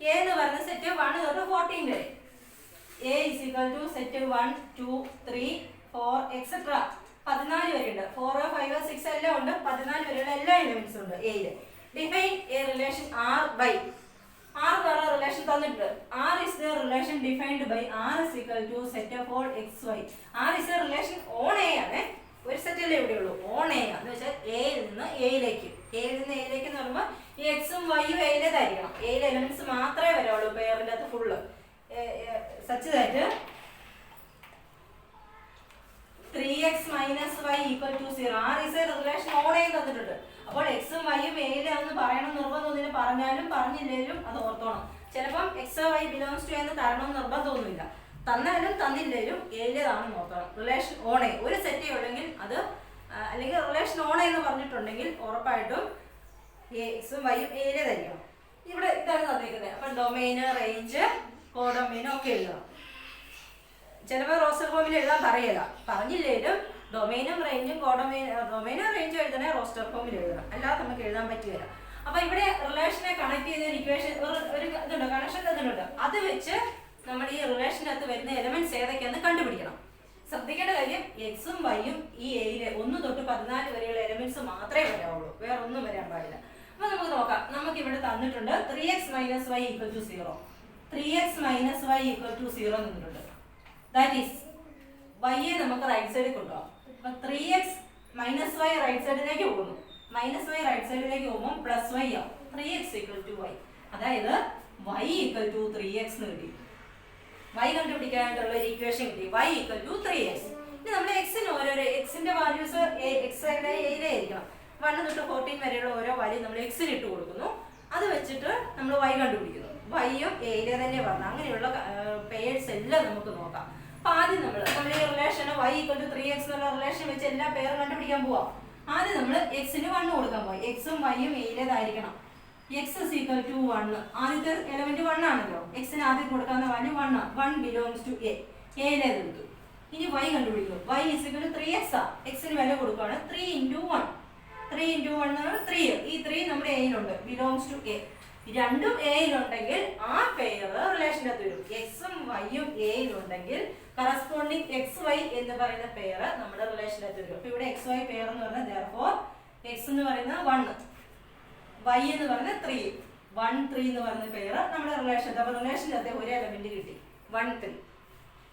എ എന്ന് പറയുന്ന സെറ്റ് 1 തൊട്ട് 14 വരെ. A is equal to set 1 2 3 4 etcetera 14 വരെ ഉണ്ട്. 4 5 6 എല്ലാം ഉണ്ട്. 14 വരെയുള്ള എല്ലാ എലിമെന്റ്സും ഉണ്ട് എയിൽ. Define a relation R by R എന്ന് പറഞ്ഞ റിലേഷൻ തന്നിട്ടുണ്ട്. R is the relation defined by R is equal to set of all X Y. R is the relation on A ആണ്. ഒരു സെറ്റല്ലേ ഇവിടെയുള്ളൂ, ഓൺ എ എന്ന് വെച്ചാൽ എയിൽ നിന്ന് എയിലേക്ക്. എയിൽ നിന്ന് എയിലേക്ക് എന്ന് പറയുമ്പോൾ ഈ എക്സും വൈയും എയിലേതായിരിക്കണം. എയിലെ എലിമെന്റ്സ് മാത്രമേ വരാവുള്ളൂ പെയറിൻ്റെ അകത്ത് full. Such that 3x minus y equal to 0. R is a relation on A തന്നിട്ടുണ്ട്. അപ്പോൾ എക്സും വൈയും എയിലാണെന്ന് പറയണം നിർബന്ധമൊന്നുമില്ല. പറഞ്ഞാലും പറഞ്ഞില്ലേലും അത് ഓർത്തോണം. ചിലപ്പം എക്സ് വൈ ബിലോങ്സ് ടു എന്ന് തരണം നിർബന്ധമൊന്നുമില്ല. തന്നാലും തന്നില്ലേലും എയിലേതാണെന്ന് ഓർത്തോണം. റിലേഷൻ ഓൺ എ ഒരു സെറ്റേ ഉള്ളെങ്കിൽ അത്, അല്ലെങ്കിൽ റിലേഷൻ ഓൺ എന്ന് പറഞ്ഞിട്ടുണ്ടെങ്കിൽ ഉറപ്പായിട്ടും എക്സും വൈയും എയിലേതായിരിക്കണം. ഇവിടെ ഇതാണ് തന്നിരിക്കുന്നത്. അപ്പം ഡൊമൈന്, റേഞ്ച്, കോഡൊമൈനും ഒക്കെ എഴുതണം. ചിലപ്പോൾ റോസ്റ്റർ ഫോമിൽ എഴുതാൻ പറയല. പറഞ്ഞില്ലേലും ഡൊമൈനും റേഞ്ചും ഡൊമൈനും റേഞ്ചും എഴുതണേ റോസ്റ്റർ ഫോമിൽ എഴുതണം. അല്ലാതെ നമുക്ക് എഴുതാൻ പറ്റുകയില്ല. അപ്പൊ ഇവിടെ റിലേഷനെ കണക്ട് ചെയ്ത ഇക്വേഷൻ ഒരു ഇതുണ്ട്, കണക്ഷൻ തന്നിട്ടുണ്ട്. അത് വെച്ച് നമ്മൾ ഈ റിലേഷൻ്റെ അകത്ത് വരുന്ന എലമെന്റ്സ് ഏതൊക്കെയാണെന്ന് കണ്ടുപിടിക്കണം. ശ്രദ്ധിക്കേണ്ട കാര്യം എക്സും വൈയും ഈ എയിലെ 1 തൊട്ട് 14 വരെയുള്ള എലമെന്റ്സ് മാത്രമേ വരാവുള്ളൂ, വേറെ ഒന്നും വരാൻ പാടില്ല. അപ്പൊ നമുക്ക് നോക്കാം. നമുക്ക് ഇവിടെ തന്നിട്ടുണ്ട് 3x minus y equal to 0. 3x minus y equal to 0 തന്നിട്ടുണ്ട്. ദാറ്റ് ഈസ് വൈയെ നമുക്ക് റൈറ്റ് സൈഡിൽ കൊണ്ടുപോകാം. അപ്പൊ 3x minus y റൈറ്റ് സൈഡിലേക്ക് പോകുന്നു. മൈനസ് വൈ റൈറ്റ് സൈഡിലേക്ക് പോകുമ്പോൾ പ്ലസ് വൈ ആവും. 3x equal to y. അതായത് y equal to 3x എന്ന് കിട്ടി. y കണ്ടുപിടിക്കാനായിട്ടുള്ള ഒരു ഇക്വേഷൻ കിട്ടി. y equal to 3x. ഇനി നമ്മൾ എക്സിന് ഓരോരോ എക്സിന്റെ വാല്യൂസ് എക്സ് എയിലായിരിക്കണം. 1 തൊട്ട് 14 വരെയുള്ള ഓരോ വാല്യൂ നമ്മൾ എക്സിന് ഇട്ട് കൊടുക്കുന്നു. അത് വെച്ചിട്ട് നമ്മൾ y കണ്ടുപിടിക്കുന്നു. വൈയും എയിലെ തന്നെ പറഞ്ഞു. അങ്ങനെയുള്ള പേഴ്സ് എല്ലാം നമുക്ക് നോക്കാം. അപ്പൊ ആദ്യം നമ്മൾ ഈ relation y equal to 3x എന്നുള്ള റിലേഷൻ വെച്ച് എല്ലാ പേരും കണ്ടുപിടിക്കാൻ പോവാം. ആദ്യം നമ്മൾ എക്സിന് 1 കൊടുക്കാൻ പോയി. എക്സും വൈയും എയിലേതായിരിക്കണം. x is equal to 1. ആദ്യത്തെ എലമെന്റ് 1 ആണല്ലോ. എക്സിന് ആദ്യം കൊടുക്കാവുന്ന വാല്യൂ 1 ആണ്. 1 belongs to a. എയിലേത് കൊടുത്തു. ഇനി y കണ്ടുപിടിക്കുന്നു. y is equal to 3x ആ. എക്സിന് വില കൊടുക്കുകയാണ്. 3 into 1. 3 into 1 എന്ന് പറഞ്ഞാൽ 3. ഈ 3 നമ്മുടെ എയിലുണ്ട്. belongs to a. രണ്ടും എയിലുണ്ടെങ്കിൽ ആ പെയർ റിലേഷൻ്റെ അകത്ത് വരും. എക്സും വൈയും എയിലുണ്ടെങ്കിൽ കറസ്പോണ്ടിങ് എക്സ് വൈ എന്ന് പറയുന്ന പെയർ നമ്മുടെ റിലേഷൻ്റെ അകത്ത് വരും. അപ്പൊ ഇവിടെ എക്സ് വൈ പെയർ എന്ന് പറഞ്ഞാൽ therefore x എന്ന് പറയുന്നത് 1, y എന്ന് പറയുന്നത് 3. 1 3 എന്ന് പറയുന്ന പെയർ നമ്മുടെ റിലേഷൻ. അപ്പൊ റിലേഷൻ്റെ അകത്ത് ഒരു എലമെന്റ് കിട്ടി 1 3.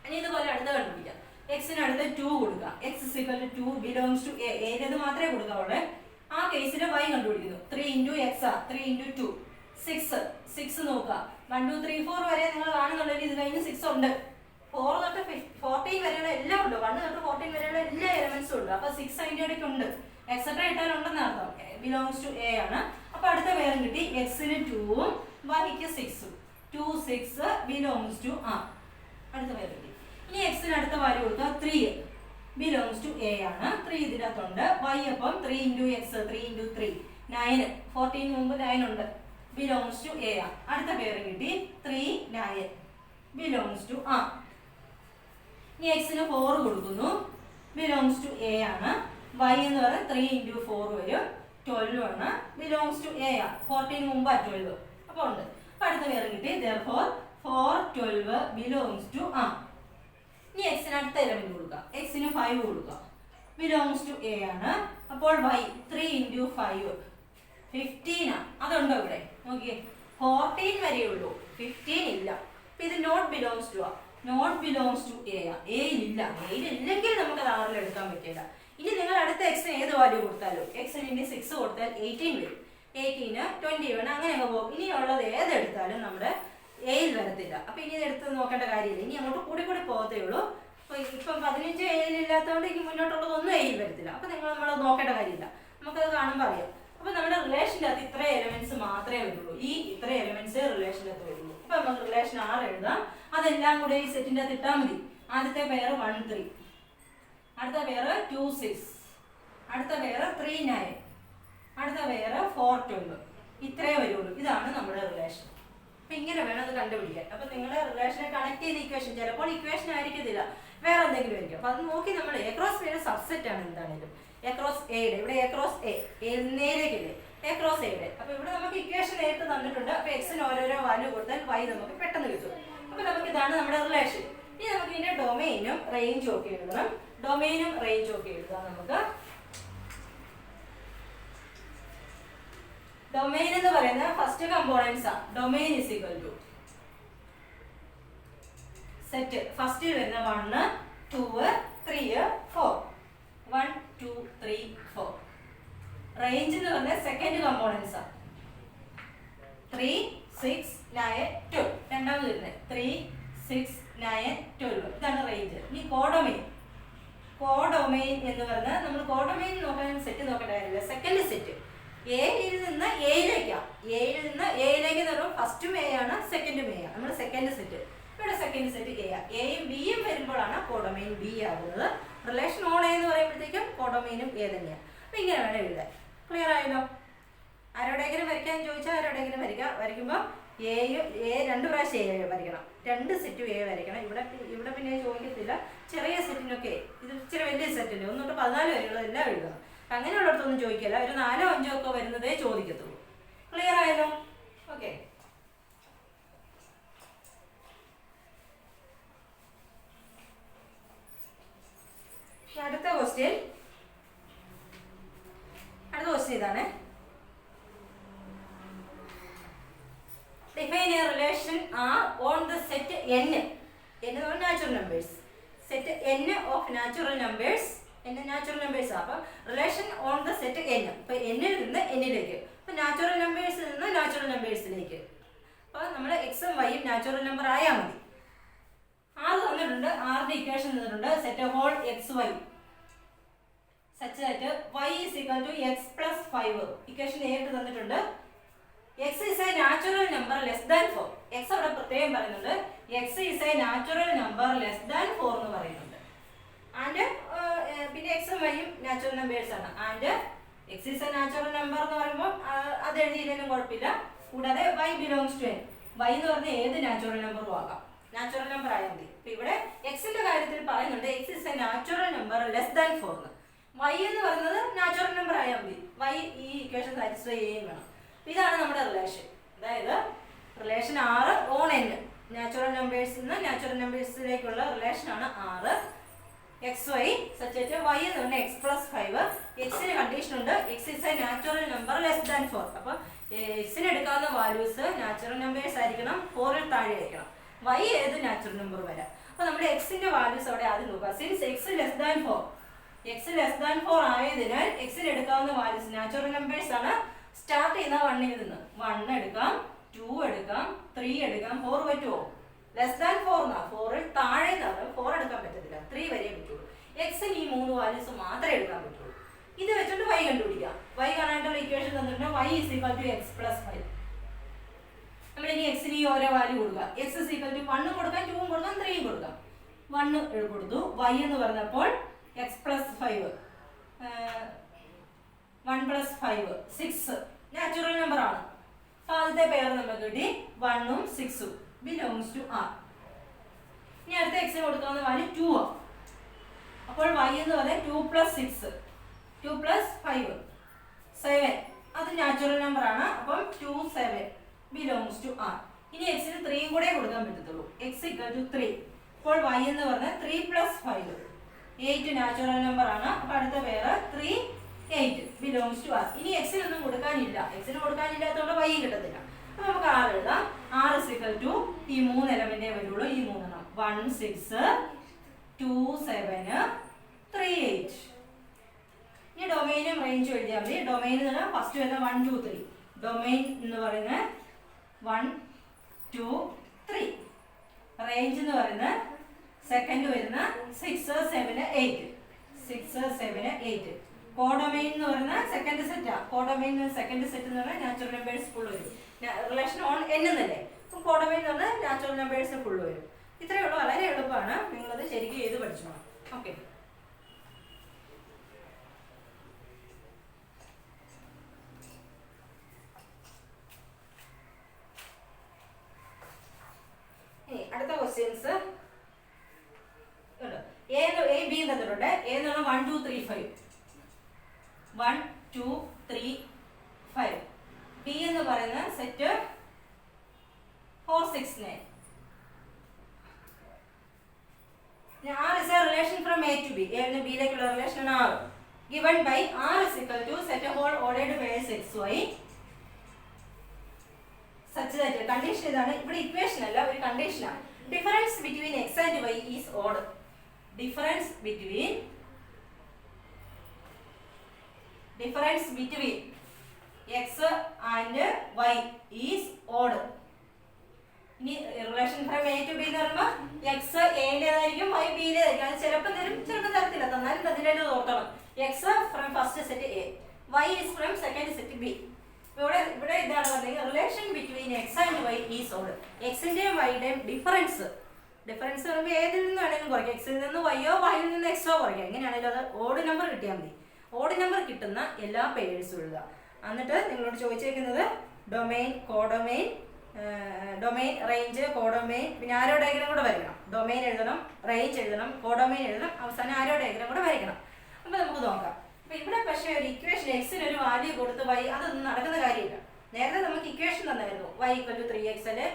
ഇനി ഇതുപോലെ അടുത്ത കണ്ടുപിടിക്കാം. എക്സിന് അടുത്ത് 2 കൊടുക്കാം. x is equal to 2 belongs to a. ഏത് മാത്രമേ കൊടുക്കാവുള്ളൂ. ആ കേസിൽ y കണ്ടുപിടിക്കുന്നു. 3 into x ആ. 3 into 2 6 നോക്കുക. 1 2 3 4 വരെ നിങ്ങൾ കാണുന്നുണ്ടെങ്കിൽ ഇത് കഴിഞ്ഞ് 6 ഉണ്ട്. 4 തൊട്ട് 14 വരെയുള്ള എല്ലാം ഉണ്ട്. 1 തൊട്ട് 14 വരെയുള്ള എല്ലാ എലമെന്റ്സും ഉണ്ട്. അപ്പൊ 6 അതിൻ്റെ ഇടയ്ക്ക് ഉണ്ട്. എക്സെട്ര ഇട്ടാലുണ്ടെന്ന് അർത്ഥം. ബിലോങ്സ് ടു എ ആണ്. അപ്പൊ അടുത്ത പേരും കിട്ടി. എക്സിന് 2ഉം വൈക്ക് 6ഉം. 2 6 ബിലോങ്സ് ടു ആ. അടുത്ത പേര് കിട്ടി. ഇനി എക്സിന് അടുത്ത വാല്യൂ കൊടുക്കുക. 3 ബിലോങ്സ് ടു എ ആണ്. 3 ഇതിനകത്തുണ്ട്. y അപ്പം 3 into x 3 into 3 9. 14 മുമ്പ് 9 ഉണ്ട്. belongs to a. അടുത്ത പേര് കിട്ടി. 3 9 belongs to a. ഇനി എക്സിന് 4 കൊടുക്കുന്നു. belongs to a ആണ്. y എന്ന് പറയുന്നത് 3 into 4 വരും. 12 ആണ്. belongs to a. 14 മുമ്പ് 12. അപ്പോൾ ഉണ്ട്. അപ്പോൾ അടുത്ത പേര് കിട്ടി. therefore 4 12 belongs to a. ഇനി എക്സിന് അടുത്ത എലമെന്റ് കൊടുക്കുക. എക്സിന് 5 കൊടുക്കുക. belongs to a ആണ്. അപ്പോൾ y 3 into 5 15 ആണ്. അതുണ്ടോ ഇവിടെ? നോക്കിയേ, 14 വരെയുള്ളൂ, 15 ഇല്ല. അപ്പൊ ഇത് നോട്ട് ബിലോങ്സ് ടു ആ. നോട്ട് ബിലോങ്സ് ടു എ ആ. എയിലില്ല. എയിലില്ലെങ്കിൽ നമുക്ക് അത് ആറിൽ എടുക്കാൻ പറ്റില്ല. ഇനി നിങ്ങൾ അടുത്ത എക്സിന് ഏത് വാല്യൂ കൊടുത്താലും എക്സിന് ഇനി 6 കൊടുത്താൽ 18 വരും. 18 20 വേണം, അങ്ങനെയൊക്കെ പോകും. ഇനിയുള്ളത് ഏതെടുത്താലും നമ്മുടെ എയിൽ വരത്തില്ല. അപ്പൊ ഇനി ഇത് എടുത്ത് നോക്കേണ്ട കാര്യമില്ല. ഇനി അങ്ങോട്ട് കൂടി കൂടി പോകത്തേ ഉള്ളൂ. ഇപ്പം 15 എയിലില്ലാത്തതുകൊണ്ട് ഇനി മുന്നോട്ടുള്ളതൊന്നും എയിൽ വരത്തില്ല. അപ്പൊ നമ്മൾ നോക്കേണ്ട കാര്യമില്ല. നമുക്കത് കാണുമ്പോൾ അറിയാം. അപ്പൊ നമ്മുടെ റിലേഷൻ്റെ അകത്ത് ഇത്ര എലമെന്റ്സ് മാത്രമേ വരുള്ളൂ. ഈ ഇത്ര എലമെന്റ്സ് റിലേഷൻ്റെ അകത്ത് വരുള്ളൂ. അപ്പൊ നമുക്ക് റിലേഷൻ 6 എഴുതാം. അതെല്ലാം കൂടെ ഈ സെറ്റിന്റെ അകത്ത് ഇട്ടാൽ മതി. ആദ്യത്തെ പേര് 1 3, അടുത്ത പേര് 2 6, അടുത്ത പേര് 3 9, അടുത്ത പേര് 4 12. ഇത്രേ വരുള്ളൂ. ഇതാണ് നമ്മുടെ റിലേഷൻ. അപ്പൊ ഇങ്ങനെ വേണം അത് കണ്ടുപിടിക്കാൻ. അപ്പൊ നിങ്ങളുടെ റിലേഷനെ കണക്ട് ചെയ്ത ഇക്വേഷൻ ചിലപ്പോൾ ഇക്വേഷൻ ആയിരിക്കത്തില്ല, വേറെ എന്തെങ്കിലും ആയിരിക്കും. അപ്പൊ അത് നോക്കി നമ്മൾ എ ക്രോസ് ബിയുടെ സബ്സെറ്റ് ആണ് എന്താണേലും. എ ക്രോസ് എയുടെ ഇവിടെ എ ക്രോസ് എ നേരേക്കില്ലേ, എ ക്രോസ് എയുടെ. അപ്പോൾ ഇവിടെ നമുക്ക് ഇക്വേഷൻ നേരിട്ട് തന്നിട്ടുണ്ട്. അപ്പോൾ എക്സിന് ഓരോരോ വാല്യൂ കൊടുത്താൽ വൈ നമുക്ക് പെട്ടെന്ന് കിട്ടും. അപ്പോൾ നമുക്ക് ഇതാണ് നമ്മുടെ റിലേഷൻ. ഇനി നമുക്ക് ഇതിന്റെ ഡൊമെയിനും റേഞ്ചും ഒക്കെ എഴുതണം. ഡൊമെയിനും റേഞ്ചും ഒക്കെ എഴുതാം നമുക്ക്. ഡൊമെയിൻ എന്ന് പറയുന്ന ഫസ്റ്റ് കമ്പോണൻസ് ആണ്. Domain is equal to set ഫസ്റ്റിൽ വരുന്ന 1 2 3 4 1 2 3 4. റേഞ്ച് എന്ന് പറഞ്ഞാൽ സെക്കൻഡ് കമ്പോണൻസ് ആണ്. 3 6 9 12 രണ്ടാമത് വരുന്നത് 3 6 9 12 ഇതാണ് റേഞ്ച്. ഇനി കോഡൊമെയിൻ എന്ന് പറഞ്ഞാൽ നമ്മൾ കോഡൊമെയിൻ നോക്കാൻ സെറ്റ് നോക്കേണ്ട കാര്യമില്ല. സെക്കൻഡ് സെറ്റ് എയിൽ നിന്ന് എയിലേക്കാണ്. എയിൽ നിന്ന് എയിലേക്ക് എന്ന് പറയുമ്പോൾ ഫസ്റ്റും എ ആണ് സെക്കൻഡും എ ആണ്. നമ്മൾ സെക്കൻഡ് സെറ്റ് ഇവിടെ സെക്കൻഡ് സെറ്റ് എയും ബിയും വരുമ്പോഴാണ് കോഡൊമെയിൻ ബി ആകുന്നത്. റിലേഷൻ ഓൺ എ എന്ന് പറയുമ്പോഴത്തേക്കും കോഡൊമെയിനും എ തന്നെയാണ്. അപ്പം ഇങ്ങനെ വേണം എഴുതാൻ. ക്ലിയർ ആയല്ലോ? ആരോടെങ്കിലും വരയ്ക്കാൻ ചോദിച്ചാൽ ആരോടെങ്കിലും വരയ്ക്കുമ്പോൾ എ 2 പ്രാവശ്യം എ വരയ്ക്കണം. 2 സെറ്റും എ വരയ്ക്കണം. ഇവിടെ പിന്നെ ചോദിക്കത്തില്ല. ചെറിയ സെറ്റിനൊക്കെ ഇത് ഇച്ചിരി വലിയ സെറ്റില്ല 1 തൊട്ട് 14 വരെയുള്ള എല്ലാം എഴുതണം. അങ്ങനെയുള്ളടത്തൊന്നും ചോദിക്കില്ല. ഒരു 4 5 ഒക്കെ വരുന്നതേ ചോദിക്കത്തുള്ളൂ. ക്ലിയർ ആയല്ലോ? ഓക്കെ. അടുത്ത ക്വസ്റ്റ്യൻ ഇതാണ്. Define a relation R on the set n. N of natural numbers. Set n of natural numbers. N natural numbers are relation on the set n. അപ്പോൾ n ൽ നിന്ന് n ലേക്ക്. അപ്പോൾ natural നമ്പേഴ്സിൽ നിന്ന് natural നമ്പേഴ്സിലേക്ക്. അപ്പോൾ നമ്മൾ എക്സും വൈയും നാച്ചുറൽ നമ്പർ ആയാൽ മതി. ആർ തന്നിട്ടുണ്ട്. ആറിന്റെ ഇക്വേഷൻ തന്നിട്ടുണ്ട്. Set whole X Y such that y is equal to x plus 5. Equation നേരിട്ട് തന്നിട്ടുണ്ട്. x is a natural number less than 4. x അവിടെ പ്രത്യേകം പറയുന്നുണ്ട്. x is a natural number less than 4 എന്ന് പറയുന്നുണ്ട്. ആൻഡ് പിന്നെ x ഉം y ഉം നാച്ചുറൽ നമ്പേഴ്സ് ആണ്. And x is a natural number എന്ന് പറയുമ്പോൾ അത് എഴുതിയില്ലെങ്കിലും കുഴപ്പമില്ല. കൂടാതെ y belongs to n. y എന്ന് പറഞ്ഞാൽ ഏത് നാച്ചുറൽ നമ്പറും ആകാം. നാച്ചുറൽ നമ്പർ ആയാൽ മതി. ഇപ്പൊ ഇവിടെ എക്സിന്റെ കാര്യത്തിൽ പറയുന്നുണ്ട് x is a natural number less than 4 എന്ന്. y എന്ന് പറയുന്നത് നാച്ചുറൽ നമ്പർ ആയാൽ മതി. y ഈ ഇക്വേഷൻ സാറ്റിസ്ഫൈ ചെയ്യുകയും വേണം. ഇതാണ് നമ്മുടെ റിലേഷൻ. അതായത് relation R on n. Natural നമ്പേഴ്സിൽ നിന്ന് നാച്ചുറൽ നമ്പേഴ്സിലേക്കുള്ള റിലേഷൻ ആണ് R. X Y such y എന്ന് പറഞ്ഞാൽ x plus 5. എക്സിന് കണ്ടീഷൻ ഉണ്ട്. x is a natural number less than 4. അപ്പോൾ എക്സിന് എടുക്കാവുന്ന വാല്യൂസ് നാച്ചുറൽ നമ്പേഴ്സ് ആയിരിക്കണം. 4ൽ താഴെ ആയിരിക്കണം. y ഏത് നാച്ചുറൽ നമ്പർ വരാം. അപ്പോൾ നമ്മുടെ എക്സിന്റെ വാല്യൂസ് അവിടെ ആദ്യം നോക്കുക. Since x less than 4 x less than 4 ആയതിനാൽ എക്സിന് എടുക്കാവുന്ന വാല്യൂസ് നാച്ചുറൽ നമ്പേഴ്സ് ആണ്. സ്റ്റാർട്ട് ചെയ്യുന്ന 1 ൽ നിന്ന് 1 എടുക്കാം, 2 എടുക്കാം, 3 എടുക്കാം. 4 പറ്റുമോ? ലെസ് ദാൻ 4 എന്നാ. 4ൽ താഴെ 4 എടുക്കാൻ പറ്റത്തില്ല. 3 വരെ പറ്റുള്ളൂ. എക്സിന് ഈ 3 വാല്യൂസ് മാത്രമേ എടുക്കാൻ പറ്റുള്ളൂ. ഇത് വെച്ചിട്ട് y കണ്ടുപിടിക്കാം. y കാണാനായിട്ടുള്ള ഇക്വേഷൻ തന്നിട്ടുണ്ട്. y is equal to x plus 5. നമ്മൾ ഇനി എക്സിന് ഈ ഓരോ വാല്യൂ കൊടുക്കുക. x is equal to 1 കൊടുക്കാം, 2 കൊടുക്കാം, 3 കൊടുക്കാം. 1 കൊടുത്തു. y എന്ന് പറഞ്ഞപ്പോൾ x plus 5 1 plus 5 6 natural number ആണ്. ആദ്യത്തെ പെയർ നമുക്ക് കിട്ടി. 1 ഉം 6 ഉം belongs to R. ഇനി അടുത്ത എക്സിന് കൊടുക്കാവുന്ന വാല്യൂ 2 ആണ്. അപ്പോൾ y എന്ന് പറഞ്ഞാൽ 2 plus 6 2 plus 5 7 അത് നാച്ചുറൽ നമ്പർ ആണ്. അപ്പം 2 7 belongs to R. ഇനി എക്സിന് 3 കൂടെ കൊടുക്കാൻ പറ്റത്തുള്ളൂ. x equal to 3. അപ്പോൾ y എന്ന് പറഞ്ഞാൽ 3 plus 5 8 നാച്ചുറൽ നമ്പർ ആണ്. അപ്പോൾ അടുത്ത പേര് 3 8 belongs to R. ഇനി എക്സിന് ഒന്നും കൊടുക്കാനില്ല. എക്സിന് കൊടുക്കാനില്ലാത്തതുകൊണ്ട് y കിട്ടത്തില്ല. അപ്പോൾ നമുക്ക് R എഴുതാം. R is equal to ഈ 3 എലമെന്റേ വരുള്ളൂ. ഈ 3 എണ്ണം 1 6 2 7 3 8. ഇനി ഡൊമെയിനും റേഞ്ചും എഴുതിയാൽ മതി. ഡൊമെയിൻ എന്ന് പറഞ്ഞാൽ ഫസ്റ്റ് വരുന്ന 1 2 3. ഡൊമെയിൻ എന്ന് പറയുന്നത് 1 2 3. റേഞ്ച് എന്ന് പറയുന്നത് സെക്കൻഡ് വരുന്ന 6 7 8 6 7 8. കോഡൊമെയിൻ എന്ന് പറയുന്ന സെക്കൻഡ് സെറ്റാ. കോഡൊമെയിൻ സെക്കൻഡ് സെറ്റ് എന്ന് പറഞ്ഞാൽ നാച്ചുറൽ നമ്പേഴ്സ് ഫുൾ വരും. റിലേഷൻ ഓൺ n എന്നല്ലേ. അപ്പം കോഡൊമെയിൻ എന്ന് പറഞ്ഞാൽ നാച്ചുറൽ നമ്പേഴ്സ് ഫുൾ വരും. ഇത്രയേ ഉള്ളൂ. വളരെ എളുപ്പമാണ്. നിങ്ങളത് ശരിക്കും ചെയ്ത് പഠിച്ചോണം. ഓക്കെ. അടുത്ത ക്വസ്റ്റ്യൻസ് എ ബി തന്നിട്ടുണ്ട്. എ എന്ന് പറഞ്ഞാൽ 1 2 3 5 1 2 3 5 ബി എന്ന് പറയുന്ന set 4, 6, 9. R is a relation from A to B. A and B ലേക്കുള്ള റിലേഷൻ ആണ് R. Given by R is equal to set a whole ordered pairs XY such that condition ഇതാണ്. ഇവിടെ equation അല്ല, ഒരു കണ്ടീഷനാണ്. Difference between x and y is odd. Difference between x and y is odd. ഇനി relation from A to B എന്ന് പറയുമ്പോൾ X എയിലേതായിരിക്കും Y ബിയിലേതായിരിക്കും. അത് ചിലപ്പോൾ തരും, ചിലപ്പോൾ തരത്തില്ല. തന്നാലും അതിനായിട്ട് ഓർക്കണം. X from first set A, y is from second set B. ഇവിടെ ഇതാണ് പറഞ്ഞത് relation between x and y is odd. എക്സിന്റെയും വൈയുടെയും ഡിഫറൻസ് പറയുമ്പോൾ ഏതിൽ നിന്ന് വേണമെങ്കിലും കുറയ്ക്കാം. എക്സിൽ നിന്ന് വൈയോ വൈയിൽ നിന്ന് എക്സോ കുറയ്ക്കാം. എങ്ങനെയാണെങ്കിലും അത് ഓഡ് നമ്പർ കിട്ടിയാൽ മതി. ഓഡ് നമ്പർ കിട്ടുന്ന എല്ലാ പേഴ്സും എഴുതുക. എന്നിട്ട് നിങ്ങളോട് ചോദിച്ചേക്കുന്നത് domain, codomain, domain, range, codomain, പിന്നെ ആരോ ഡയഗ്രാം കൂടെ വരയ്ക്കണം. ഡൊമൈൻ എഴുതണം, റേഞ്ച് എഴുതണം, കോഡൊമൈൻ എഴുതണം, അവസാനം ആരോ ഡയഗ്രാം കൂടെ വരയ്ക്കണം. അപ്പോൾ നമുക്ക് നോക്കാം. അപ്പോൾ ഇവിടെ പക്ഷേ ഒരു ഇക്വേഷൻ എക്സിന് ഒരു വാല്യൂ കൊടുത്ത് വൈ അതൊന്നും നടക്കുന്ന കാര്യമില്ല. നേരത്തെ നമുക്ക് ഇക്വേഷൻ തന്നായിരുന്നു. y = 3x അല്ലെ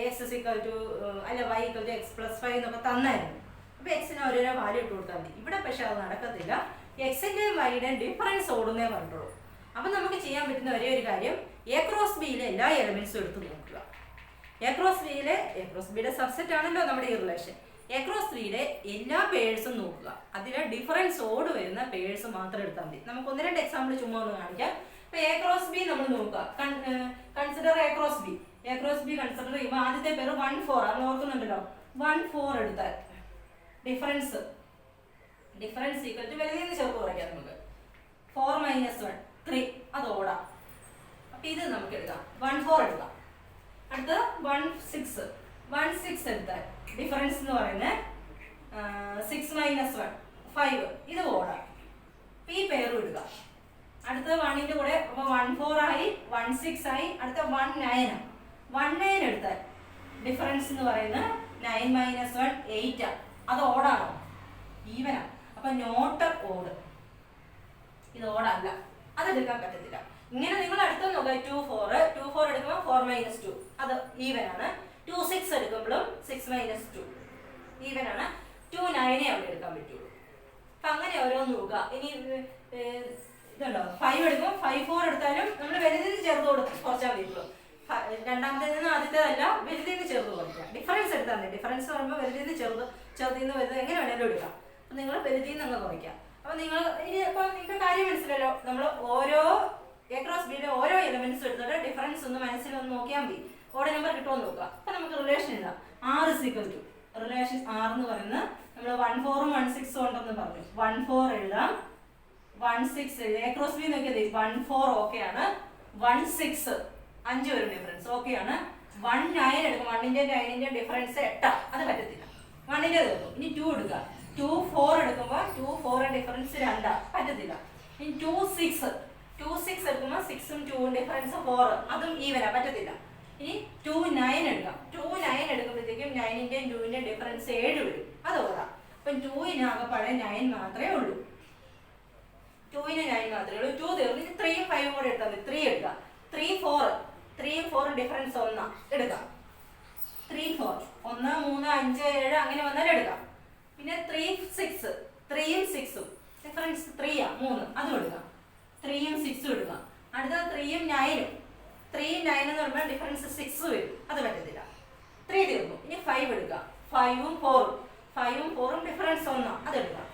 x അല്ലെ y = x + 5 എന്നൊക്കെ തന്നായിരുന്നു. അപ്പോൾ എക്സിന് ഓരോരോ വാല്യൂ ഇട്ട് കൊടുത്താൽ മതി. ഇവിടെ പക്ഷെ അത് നടക്കത്തില്ല. എക്സിൻ്റെയും വൈയുടെയും ഡിഫറൻസ് ഓടുന്നേ പറഞ്ഞുള്ളൂ. അപ്പം നമുക്ക് ചെയ്യാൻ പറ്റുന്ന ഒരേ ഒരു കാര്യം എ ക്രോസ് ബിയിലെ എല്ലാ എലമെന്റ്സും എടുത്ത് നോക്കുക. എ ക്രോസ് ബിയുടെ സബ്സെറ്റ് ആണല്ലോ നമ്മുടെ ഈ റിലേഷൻ. എ ക്രോസ് ബിയുടെ എല്ലാ പേഴ്സും നോക്കുക. അതിലെ ഡിഫറൻസ് ഓട് വരുന്ന പേഴ്സ് മാത്രം എടുത്താൽ മതി. നമുക്ക് 1-2 എക്സാമ്പിൾ ചുമ്മാ ഒന്ന് കാണിക്കാം. ഇപ്പോൾ എ ക്രോസ് ബി നമ്മൾ നോക്കുക. Consider A cross B. A cross B consider ചെയ്യുമ്പോൾ ആദ്യത്തെ പേര് 1, 4 ആണ്. ഓർക്കുന്നുണ്ടല്ലോ. 1, 4 എടുത്താൽ ഡിഫറൻസ് ഈക്വൽ ടു വലുതിൽ നിന്ന് ചേർത്ത് കുറയ്ക്കാം. നമുക്ക് 4 - 1 3 അത് ഓടാം. അപ്പം ഇത് നമുക്ക് എടുക്കാം. 1, 4 എടുക്കാം. അടുത്ത 1, 6 എടുത്താൽ ഡിഫറൻസ് എന്ന് പറയുന്നത് 6 - 1 5 ഇത് ഓടാം. ഈ പേരും എടുക്കാം. അടുത്ത 1ന്റെ കൂടെ അപ്പോൾ 1, 4 ആയി, 1, 6 ആയി. അടുത്ത 1, 9 1, 9 എടുത്താൽ ഡിഫറൻസ് എന്ന് പറയുന്നത് 9 - 1 8 അത് ഓടാണോ? ഈവനാ. അപ്പം നോട്ട് ഓട്. ഇത് ഓടല്ല, അതെടുക്കാൻ പറ്റത്തില്ല. ഇങ്ങനെ നിങ്ങൾ അടുത്ത നോക്കുക. 2, 4 എടുക്കുമ്പോൾ 4 - 2 അത് ഈവൻ ആണ്. 2, 6 എടുക്കുമ്പോഴും 6 - 2 ഈവൻ ആണ്. 2, 9 അവിടെ എടുക്കാൻ പറ്റുള്ളൂ. അപ്പം അങ്ങനെ ഓരോന്ന് നോക്കുക. ഇനി ഇതുണ്ടോ 5 എടുക്കും. 5, 4 എടുത്താലും നമ്മൾ വലുതിൽ ചേർത്ത് കുറച്ചാൽ മതിയുള്ളൂ. രണ്ടാമത്തെ നിന്ന് ആദ്യത്തേതല്ല, വലുതിൽ നിന്ന് ചേർത്ത് കുറയ്ക്കുക. ഡിഫറൻസ് എടുത്താൽ മതി. ഡിഫറൻസ് പറയുമ്പോൾ വലുതിൽ നിന്ന് ചെറുതിൽ നിന്ന് വലുത് എങ്ങനെ വേണമെങ്കിലും എടുക്കാം. അപ്പം നിങ്ങൾ വലുതിൽ നിന്ന് അങ്ങ് കുറയ്ക്കാം. അപ്പം നിങ്ങൾ ഇനി ഇപ്പം നിങ്ങൾക്ക് കാര്യം മനസ്സിലല്ലോ. നമ്മൾ ഓരോ എ ക്രോസ് ബിയുടെ ഓരോ എലമെന്റ്സും എടുത്തിട്ട് ഡിഫറൻസ് ഒന്ന് മനസ്സിലൊന്ന് നോക്കിയാൽ മതി. ഓടെ നമ്പർ കിട്ടുമോ നോക്കുക. അപ്പം നമുക്ക് റിലേഷൻ എഴുതാം. R is equal to relation R എന്ന് പറയുന്നത് നമ്മൾ 1, 4ഉം 1, 6ഉം ഉണ്ടെന്ന് പറഞ്ഞു. 1, 4 എഴുതാം. 1, 6 എഴുതാം. എ ക്രോസ് ബി നോക്കിയത് 1, 4 ഓക്കെ ആണ്. 1, 6 5 വരും ഡിഫറൻസ് ഓക്കെ ആണ്. 1, 9 എടുക്കും. 1ന്റെ 9ന്റെ ഡിഫറൻസ് 8 അത് പറ്റത്തില്ല. 1ന്റെ തീർക്കും. ഇനി 2 എടുക്കുക. 2, 4 എടുക്കുമ്പോൾ 2, 4 ഡിഫറൻസ് 2 പറ്റത്തില്ല. ഇനി 2, 6 എടുക്കുമ്പോൾ 6ഉം 2ഉം ഡിഫറൻസ് 4 അതും ഈവനാ പറ്റത്തില്ല. ഇനി 2, 9 എടുക്കാം. 2, 9 എടുക്കുമ്പോഴത്തേക്കും 9ന്റെയും 2ന്റെയും ഡിഫറൻസ് 7 വരും. അത് ഓടാം. അപ്പം 2ന് ആകെപ്പാടെ 9 മാത്രമേ ഉള്ളൂ. 2ന് 9 മാത്രമേ ഉള്ളൂ. 2 തീർന്നു. ഇനി 3ഉം 5ഉം കൂടെ എടുത്താൽ മതി. 3 എടുക്കാം. 3, 4 ഡിഫറൻസ് 1 എടുക്കാം. 3, 4 1, 3, 5, 7 അങ്ങനെ വന്നാലും എടുക്കാം. പിന്നെ 3, 6 3ഉം 6ഉം ഡിഫറൻസ് 3 3 അതും എടുക്കാം. 3ഉം 6ഉം എടുക്കാം. അടുത്ത 3ഉം 9ഉം 3, 9 എന്ന് പറയുമ്പോൾ ഡിഫറൻസ് 6 വരും. അത് പറ്റത്തില്ല. 3 തീർന്നു. ഇനി 5 എടുക്കാം. 5ഉം 4ഉം ഡിഫറൻസ് 1 അതെടുക്കാം.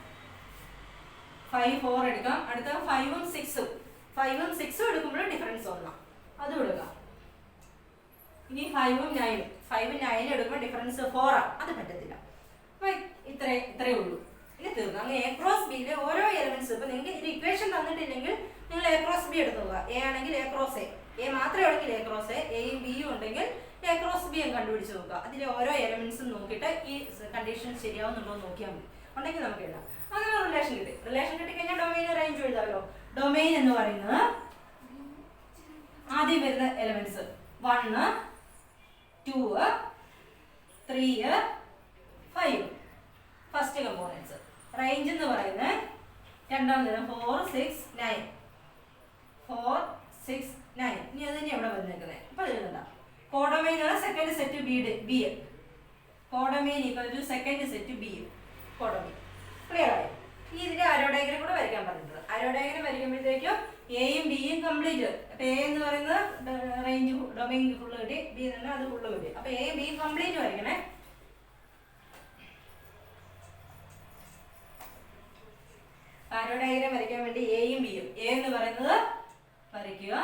5, 4 എടുക്കാം. അടുത്ത 5ഉം 6ഉം എടുക്കുമ്പോഴും ഡിഫറൻസ് 1 അതും എടുക്കാം. ഇനി 5ഉം 9 എടുക്കുമ്പോൾ ഡിഫറൻസ് 4 അത് പറ്റത്തില്ല. അപ്പോൾ ഇത്രയേ ഉള്ളൂ. ഇനി തീർന്നു. അങ്ങനെ എ ക്രോസ് ബിയിലെ ഓരോ എലമെന്റ്സ് ഇപ്പം നിങ്ങൾക്ക് ഒരു ഇക്വേഷൻ തന്നിട്ടില്ലെങ്കിൽ നിങ്ങൾ എ ക്രോസ് ബി എടുത്ത് നോക്കുക. എ ആണെങ്കിൽ എ ക്രോസ് എ മാത്രമേ ഉണ്ടെങ്കിൽ എ ക്രോസ് എയും ബിയും ഉണ്ടെങ്കിൽ എ ക്രോസ് ബി കണ്ടുപിടിച്ച് നോക്കുക. അതിലെ ഓരോ എലമെന്റ്സും നോക്കിയിട്ട് ഈ കണ്ടീഷൻ ശരിയാവുന്നുണ്ടോ എന്ന് നോക്കിയാൽ മതി. ഉണ്ടെങ്കിൽ നമുക്ക് എഴുതാം. അങ്ങനെ റിലേഷൻ കിട്ടിക്കഴിഞ്ഞാൽ ഡൊമൈൻ റേഞ്ച് എഴുതാമല്ലോ. ഡൊമൈൻ എന്ന് പറയുന്നത് ആദ്യം വരുന്ന എലമെന്റ്സ് 1, 2, 3, 5 ഫസ്റ്റ് കമ്പോണൻസ്. റേഞ്ച് എന്ന് പറയുന്നത് രണ്ടാമത് 4, 6, 9 9. ഇനി അത് തന്നെ ഇവിടെ വന്നേക്കുന്നത്. അപ്പോൾ അത് എഴുതണ്ട. കോഡൊമൈൻ ആണ് second set B. Codomain equal to second set B. Codomain clear ആയി. ഈ ഇതിന്റെ ആരോ ഡയഗ്രം കൂടെ വരയ്ക്കാൻ പറഞ്ഞിട്ടുണ്ട്. ആരോ ഡയഗ്രം വരയ്ക്കുമ്പോഴത്തേക്കും എയും ബിയും കംപ്ലീറ്റ്. അപ്പോൾ എ എന്ന് പറയുന്നത് റേഞ്ച് ഡൊമൈൻ ഫുള്ള് കിട്ടി, ബി എന്ന് അത് ഫുള്ള് കിട്ടി. അപ്പോൾ എയും ബിയും കംപ്ലീറ്റ് വരയ്ക്കണേ. ആരോ ഡയഗ്രം വരയ്ക്കാൻ വേണ്ടി എയും ബിയും. എ എന്ന് പറയുന്നത് വരയ്ക്കുക.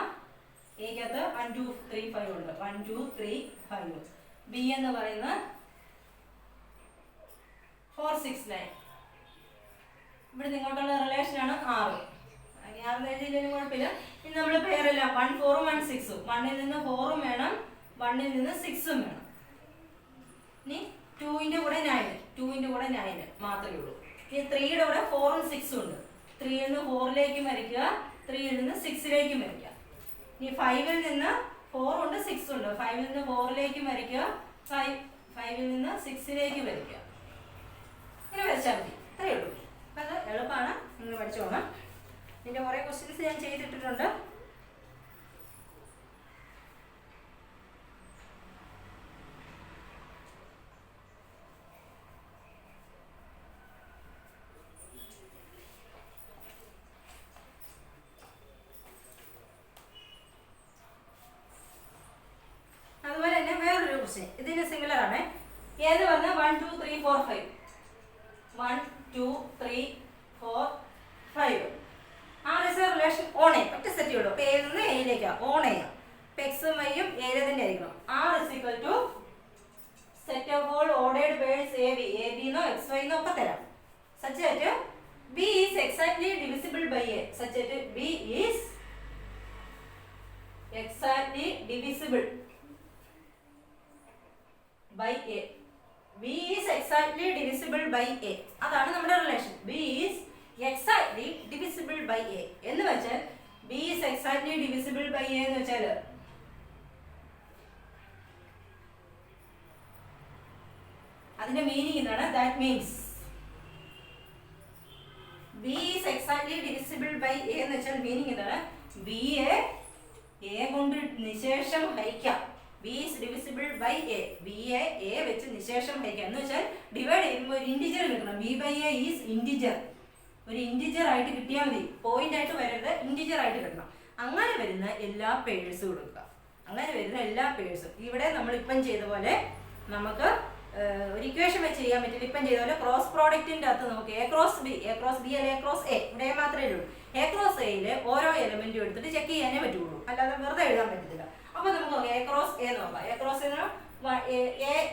എക്കകത്ത് 1 2 3 5 ഉണ്ട്. 1 2 3 5. ബി എന്ന് പറയുന്നത് 4 6 9. ഇവിടെ നിങ്ങോട്ടുള്ള റിലേഷനാണ് 6. 6 എഴുതിയില്ലെങ്കിലും കുഴപ്പമില്ല. ഇനി നമ്മൾ പേരെല്ലാം 1 4 1 6. 1ൽ നിന്ന് 4 വേണം, 1ൽ നിന്ന് 6 വേണം. ഇനി 2ന്റെ കൂടെ 9. 2ന്റെ കൂടെ 9 മാത്രമേ ഉള്ളൂ. ഇനി 3യുടെ കൂടെ 4ഉം 6ഉം ഉണ്ട്. 3ൽ നിന്ന് 4ലേക്കും വരയ്ക്കുക, 3ൽ നിന്ന് 6ലേക്കും വരയ്ക്കുക. ഇനി 5ൽ നിന്ന് 4 ഉണ്ട് 6 ഉണ്ട്. 5ൽ നിന്ന് 4ലേക്കും വരയ്ക്കുക, 5ൽ നിന്ന് 6ലേക്ക് വരയ്ക്കുക. ഇങ്ങനെ വരച്ചാൽ മതി. അത്രയേ ഉള്ളൂ. അപ്പം അത് എളുപ്പമാണ്, നിങ്ങൾ പഠിച്ചോണം. ഇതിൻ്റെ കുറേ ക്വസ്റ്റ്യൻസ് ഞാൻ ചെയ്തിട്ടിട്ടുണ്ട്. അതുപോലെ തന്നെ വേറൊരു ക്വസ്റ്റ്യൻ ഇതിന് സിമിലർ ആണ്. ഏത് പറഞ്ഞാൽ 1 2 3 4 5. 1 2 3 4 5. R is a relation on A. ഒറ്റ സെറ്റ് ഉള്ളൂ. അപ്പോൾ എയിൽ നിന്ന് എയിലേക്കാണ് ഓൺ എ. അപ്പോൾ എക്സും വൈയും എയിലെ തന്നെ ആയിരിക്കണം. R is equal to set of all ordered pairs A B. A B എന്നോ എക്സ് വൈ എന്നോ ഒക്കെ തരാം. Such that B is exactly divisible by A. Such that B is exactly divisible by a. b is exactly divisible by a. അതാണ് നമ്മുടെ relation. b is exactly divisible by a എന്ന് വെച്ചാൽ b is exactly divisible by a എന്ന് വെച്ചാൽ അതിന്റെ meaning എന്താണ്? that means b is exactly divisible by a എന്ന് വെച്ചാൽ മീനിങ് എന്താണ്? b യെ a കൊണ്ട് നിശേഷം ഹരിക്കാം. b is divisible by a. b യെ a വെച്ച് നിശേഷം ഹരിക്കാം. എന്ന് വെച്ചാൽ ഡിവൈഡ് ചെയ്യുമ്പോൾ ഒരു ഇൻറ്റിജർ കിട്ടണം. b by a is integer. ഒരു ഇൻറ്റിജർ ആയിട്ട് കിട്ടിയാൽ മതി. പോയിന്റ് ആയിട്ട് വരരുത്, ഇൻറ്റിജർ ആയിട്ട് കിട്ടണം. അങ്ങനെ വരുന്ന എല്ലാ പേഴ്സും കൊടുക്കുക. അങ്ങനെ വരുന്ന എല്ലാ പേഴ്സും ഇവിടെ നമ്മൾ ഇപ്പം ചെയ്ത പോലെ നമുക്ക് ഒരു ഇക്വേഷൻ വെച്ച് ചെയ്യാൻ പറ്റില്ല. ഇപ്പം ചെയ്ത പോലെ ക്രോസ് പ്രോഡക്റ്റിൻ്റെ അകത്ത് നമുക്ക് എ ക്രോസ് ബി അല്ലെ എ ക്രോസ് എ ഇവിടെ മാത്രമേ ഉള്ളൂ. എ ക്രോസ് എയിലെ ഓരോ എലമെന്റും എടുത്തിട്ട് ചെക്ക് ചെയ്യാനേ പറ്റുള്ളൂ, അല്ലാതെ വെറുതെ എഴുതാൻ പറ്റത്തില്ല. അപ്പൊ നമുക്ക് നോക്കാം എ ക്രോസ് എ നോക്കാം. എ ക്രോസ് എ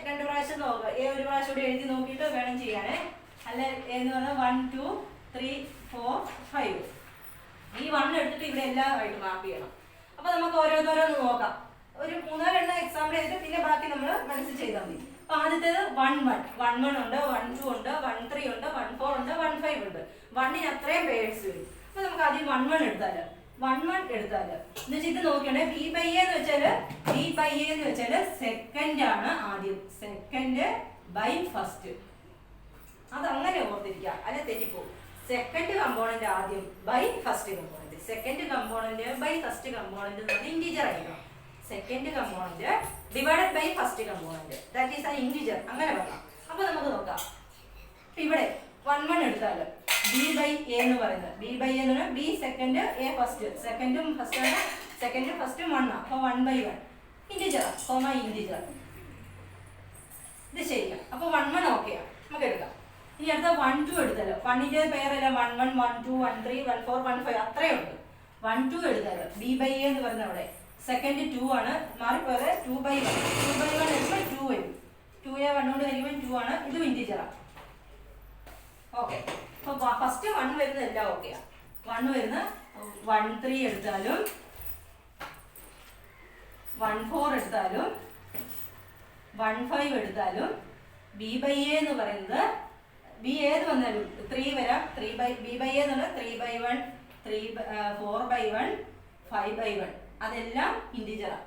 2 പ്രാവശ്യം നോക്കുക. എ ഒരു പ്രാവശ്യം കൂടി എഴുതി നോക്കിയിട്ട് വേണം ചെയ്യാനേ. അല്ല എന്ന് പറഞ്ഞാൽ 1 2 3 4 5. ഈ 1 എടുത്തിട്ട് ഇവിടെ എല്ലാമായിട്ട് മാർക്ക് ചെയ്യണം. അപ്പൊ നമുക്ക് ഓരോന്നോരോന്ന് നോക്കാം. ഒരു 3-4 എക്സാമ്പിൾ ചെയ്തിട്ട് പിന്നെ ബാക്കി നമ്മൾ മനസ്സിൽ ചെയ്താൽ മതി. അപ്പൊ ആദ്യത്തേത് 1 1 ഉണ്ട്, 1 2 ഉണ്ട്, 1 3 ഉണ്ട്, 1 4 ഉണ്ട്, 1 5 ഉണ്ട്. 1ന് അത്രയും പേഴ്സ് വരും. അപ്പൊ നമുക്ക് ആദ്യം 1 എടുത്താല് 1 എടുത്താല് എന്ന് വെച്ചാൽ ഇത് നോക്കണേ. ബി ബൈ എ എന്ന് വെച്ചാല് സെക്കൻഡ് ആണ് ആദ്യം. Second by first. അതങ്ങനെ ഓർത്തിരിക്കുക, അല്ലെ തെറ്റിപ്പോകും. സെക്കൻഡ് കമ്പോണന്റ് ആദ്യം by first component. Second component by first component എന്ന് പറഞ്ഞാൽ ഇൻറ്റിജർ ആയിരിക്കണം. Second component divided by first component, that is an integer. അങ്ങനെ പറയാം. അപ്പൊ നമുക്ക് നോക്കാം. ഇവിടെ 1 എടുത്താല് ബി ബൈ എ എന്ന് പറയുന്നത്, ബി ബൈ എ എന്ന് പറഞ്ഞാൽ ബി സെക്കൻഡ് എ ഫസ്റ്റ്. സെക്കൻഡും ഫസ്റ്റാണ്, സെക്കൻഡും ഫസ്റ്റും 1 ആണ്. അപ്പോൾ 1 by 1 ഇൻറ്റിജറാ, ഇൻറ്റിജർ. ഇത് ശരിയാണ്. അപ്പോൾ 1 ഓക്കെയാണ്, നമുക്ക് എടുക്കാം. ഇനി അടുത്ത 1 2 എടുത്താലോ. 1ന്റെ പേരല്ല 1 1 1 2 1 3 1 4 1 5 അത്രയുണ്ട്. 1 2 എടുത്താലോ. ബി ബൈ എ എന്ന് പറഞ്ഞ അവിടെ സെക്കൻഡ് 2 ആണ്, മാറിപ്പോയത് 2 by 1. 2 by 1 എടുക്കുമ്പോൾ 2 വരും. 2നെ 1 കൊണ്ട് ഹരിക്കുമ്പോൾ 2 ആണ്. ഇതും ഇൻറ്റിജറാണ്. ഓക്കെ. അപ്പോൾ ഫസ്റ്റ് 1 വരുന്ന എല്ലാം ഓക്കെയാണ്. 1 വരുന്ന 1 3 എടുത്താലും 1 4 എടുത്താലും 1 5 എടുത്താലും ബി ബൈ എ എന്ന് പറയുന്നത് ബി ഏത് വന്നാലും 3 വരാം. ബി ബൈ എ എന്ന് പറഞ്ഞാൽ 3 by 1 4 by 1 5 by 1 അതെല്ലാം ഇൻറ്റിജറാണ്.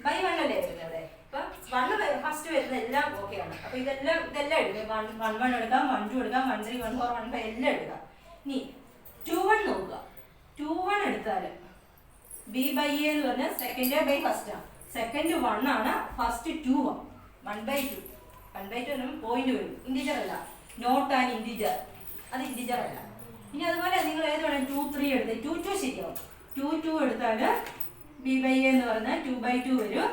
ബൈ 1 അല്ലേ വരുന്നത് അവിടെ. ഇപ്പം 1 ഫസ്റ്റ് വരുന്ന എല്ലാം ഓക്കെയാണ്. അപ്പോൾ ഇതെല്ലാം എടുക്കാം. 1 1 എടുക്കാം, 1 2 എടുക്കാം, 1 3 1 4 1 5 എല്ലാം എടുക്കാം. ഇനി 2 1 നോക്കുക. 2 1 എടുത്താൽ b by a എന്ന് പറഞ്ഞാൽ സെക്കൻഡ് ബൈ ഫസ്റ്റ് ആണ്. സെക്കൻഡ് 1 ആണ്, ഫസ്റ്റ് 2 ആണ്. 1/2 1/2 പോയിന്റ് വരും. ഇൻറ്റിജർ അല്ല, നോട്ട് ആൻ ഇൻറ്റിജർ, അത് ഇൻറ്റിജർ അല്ല. ഇനി അതുപോലെ നിങ്ങൾ ഏത് വേണം 2 3 എടുത്ത് 2 2 ശരിയാവും. 2 2 എടുത്താൽ b by a എന്ന് പറഞ്ഞാൽ 2/2 വരും.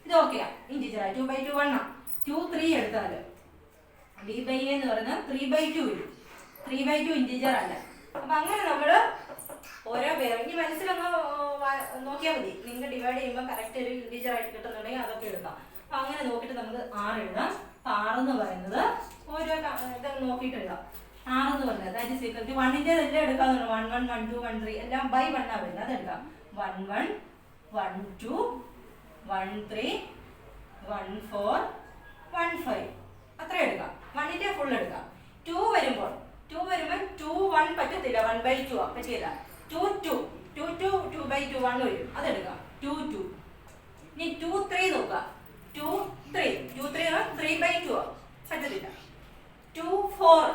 ഇത് ഓക്കെയാ, ഇൻറ്റിജർ 2/2 1 ആണ്. 2 3 എടുത്താൽ b by a എന്ന് പറഞ്ഞാൽ 3/2 വരും. 3/2 ഇൻറ്റിജർ അല്ല. അപ്പം അങ്ങനെ നമ്മൾ ഓരോ പേര് ഇനി മനസ്സിലൊന്ന് നോക്കിയാൽ മതി. നിങ്ങൾ ഡിവൈഡ് ചെയ്യുമ്പോൾ കറക്റ്റ് ഒരു ഇൻറ്റിജർ ആയിട്ട് കിട്ടുന്നുണ്ടെങ്കിൽ അതൊക്കെ എടുക്കാം. അപ്പം അങ്ങനെ നോക്കിയിട്ട് നമുക്ക് 6 എഴുതാം. 6 എന്ന് പറയുന്നത് ഓരോ ഇത് നോക്കിയിട്ട് എഴുതാം. 6 എന്ന് പറഞ്ഞത് ദാറ്റ് ഈസ് ഈക്വൽ ടു 1ന്റെ എല്ലാം എടുക്കാമെന്ന് പറഞ്ഞു. 1 1 1 2 1 3 എല്ലാം ബൈ 1 ആണ് വരുന്നത്. അതെടുക്കാം. 1 1 1 2 1 3 1 4 1 5 അത്ര എടുക്കാം. 1ന്റെ ഫുൾ എടുക്കാം. 2 വരുമ്പോൾ 2 1 പറ്റത്തില്ല, 1/2 ആ പറ്റില്ല. 2 2 2 2 2/2 1 വരും, അതെടുക്കാം. 2 2 ഇനി 2 3 നോക്കാം. 2 3 3/2 ആ പറ്റത്തില്ല. 2 4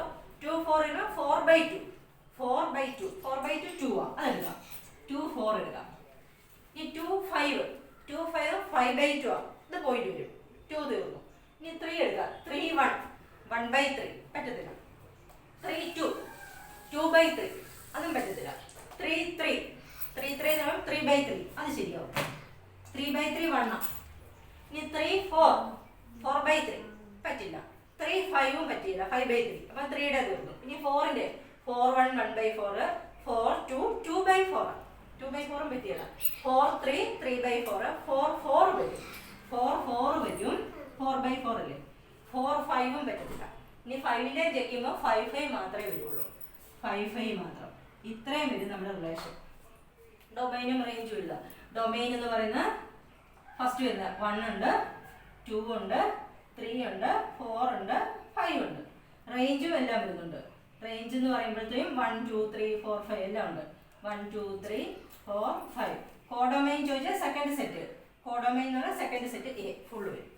4/2 4/2 2 ആ അതെടുക്കാം. 2 4 എടുക്കാം. ഇനി 2 5 5/2 ആ, ഇത് പോയിട്ട് വരും. 2 തീർന്നു. ഇനി 3 എടുക്കാം. 3 1 1/3 പറ്റത്തില്ല. 3 2 2/3 അതും പറ്റത്തില്ല. 3 3 3/3 അത് ശരിയാവും. 3/3 1 ആ. ഇനി 3 4 4/3 പറ്റില്ല. 3 5 പറ്റില്ല, 5/3 അപ്പം 3യുടെ തീർന്നു. ഇനി 4ന്റെ 4 1 1/4 4 2 2/4 2/4 പറ്റില്ല. 4 3 3/4 4 4 വരും. 4 4 വരും. 4/4 അല്ലേ. 4 5 പറ്റത്തില്ല. ഇനി 5ലെ ജയിക്കുമ്പോൾ 5 5 മാത്രമേ വരുള്ളൂ. 5 5 മാത്രം. ഇത്രയും വരും നമ്മുടെ റിലേഷൻ. ഡൊമൈനും റേഞ്ചും എഴുതാം. ഡൊമൈൻ എന്ന് പറയുന്ന ഫസ്റ്റ് വരുന്ന 1 ഉണ്ട്, 2 ഉണ്ട്, 3 ഉണ്ട്, 4 ഉണ്ട്, 5 ഉണ്ട്. റേഞ്ചും എല്ലാം വരുന്നുണ്ട്. റേഞ്ച് എന്ന് പറയുമ്പോഴത്തേക്കും 1 2 3 4 5 എല്ലാം ഉണ്ട്. 1 2 3 4 5. കോഡൊമൈൻ ചോദിച്ചാൽ സെക്കൻഡ് സെറ്റ്. കോഡൊമൈൻ എന്ന് പറഞ്ഞാൽ സെക്കൻഡ് സെറ്റ് എ ഫുള്ള് വരും.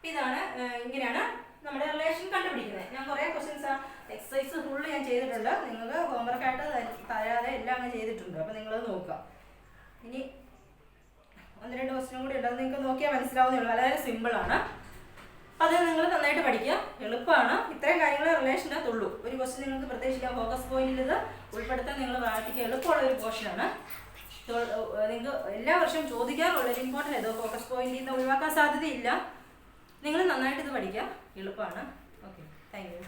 ഇതാണ് ഇങ്ങനെയാണ് നമ്മുടെ റിലേഷൻ കണ്ടുപിടിക്കുന്നത്. ഞാൻ കുറേ ക്വസ്റ്റ്യൻസ് എക്സസൈസ് ഫുള്ള് ഞാൻ ചെയ്തിട്ടുണ്ട്. നിങ്ങൾക്ക് ഹോംവർക്കായിട്ട് തരാതെ എല്ലാം അങ്ങ് ചെയ്തിട്ടുണ്ട്. അപ്പോൾ നിങ്ങളത് നോക്കുക. ഇനി 1 2 ക്വസ്റ്റ്യനും കൂടി ഉണ്ട്. അത് നിങ്ങൾക്ക് നോക്കിയാൽ മനസ്സിലാവുന്നേ ഉള്ളൂ. വളരെ സിമ്പിളാണ്. അത് നിങ്ങൾ നന്നായിട്ട് പഠിക്കുക. എളുപ്പമാണ്. ഇത്രയും കാര്യങ്ങൾ റിലേഷനകത്തുള്ളൂ. ഒരു ക്വസ്റ്റ്യൻ നിങ്ങൾക്ക് പ്രത്യേകിച്ച് ഫോക്കസ് പോയിന്റിൽ ഇത് ഉൾപ്പെടുത്താൻ നിങ്ങൾ പ്രാർത്ഥിക്കുക. എളുപ്പമുള്ള ഒരു പോർഷനാണ്. നിങ്ങൾക്ക് എല്ലാ വർഷവും ചോദിക്കാറുള്ളൊരു ഇമ്പോർട്ടൻ്റ് ഇത് ഫോക്കസ് പോയിന്റിൽ നിന്ന് ഒഴിവാക്കാൻ സാധ്യതയില്ല. നിങ്ങൾ നന്നായിട്ട് ഇത് പഠിക്കുക. എളുപ്പമാണ്. Okay, thank you.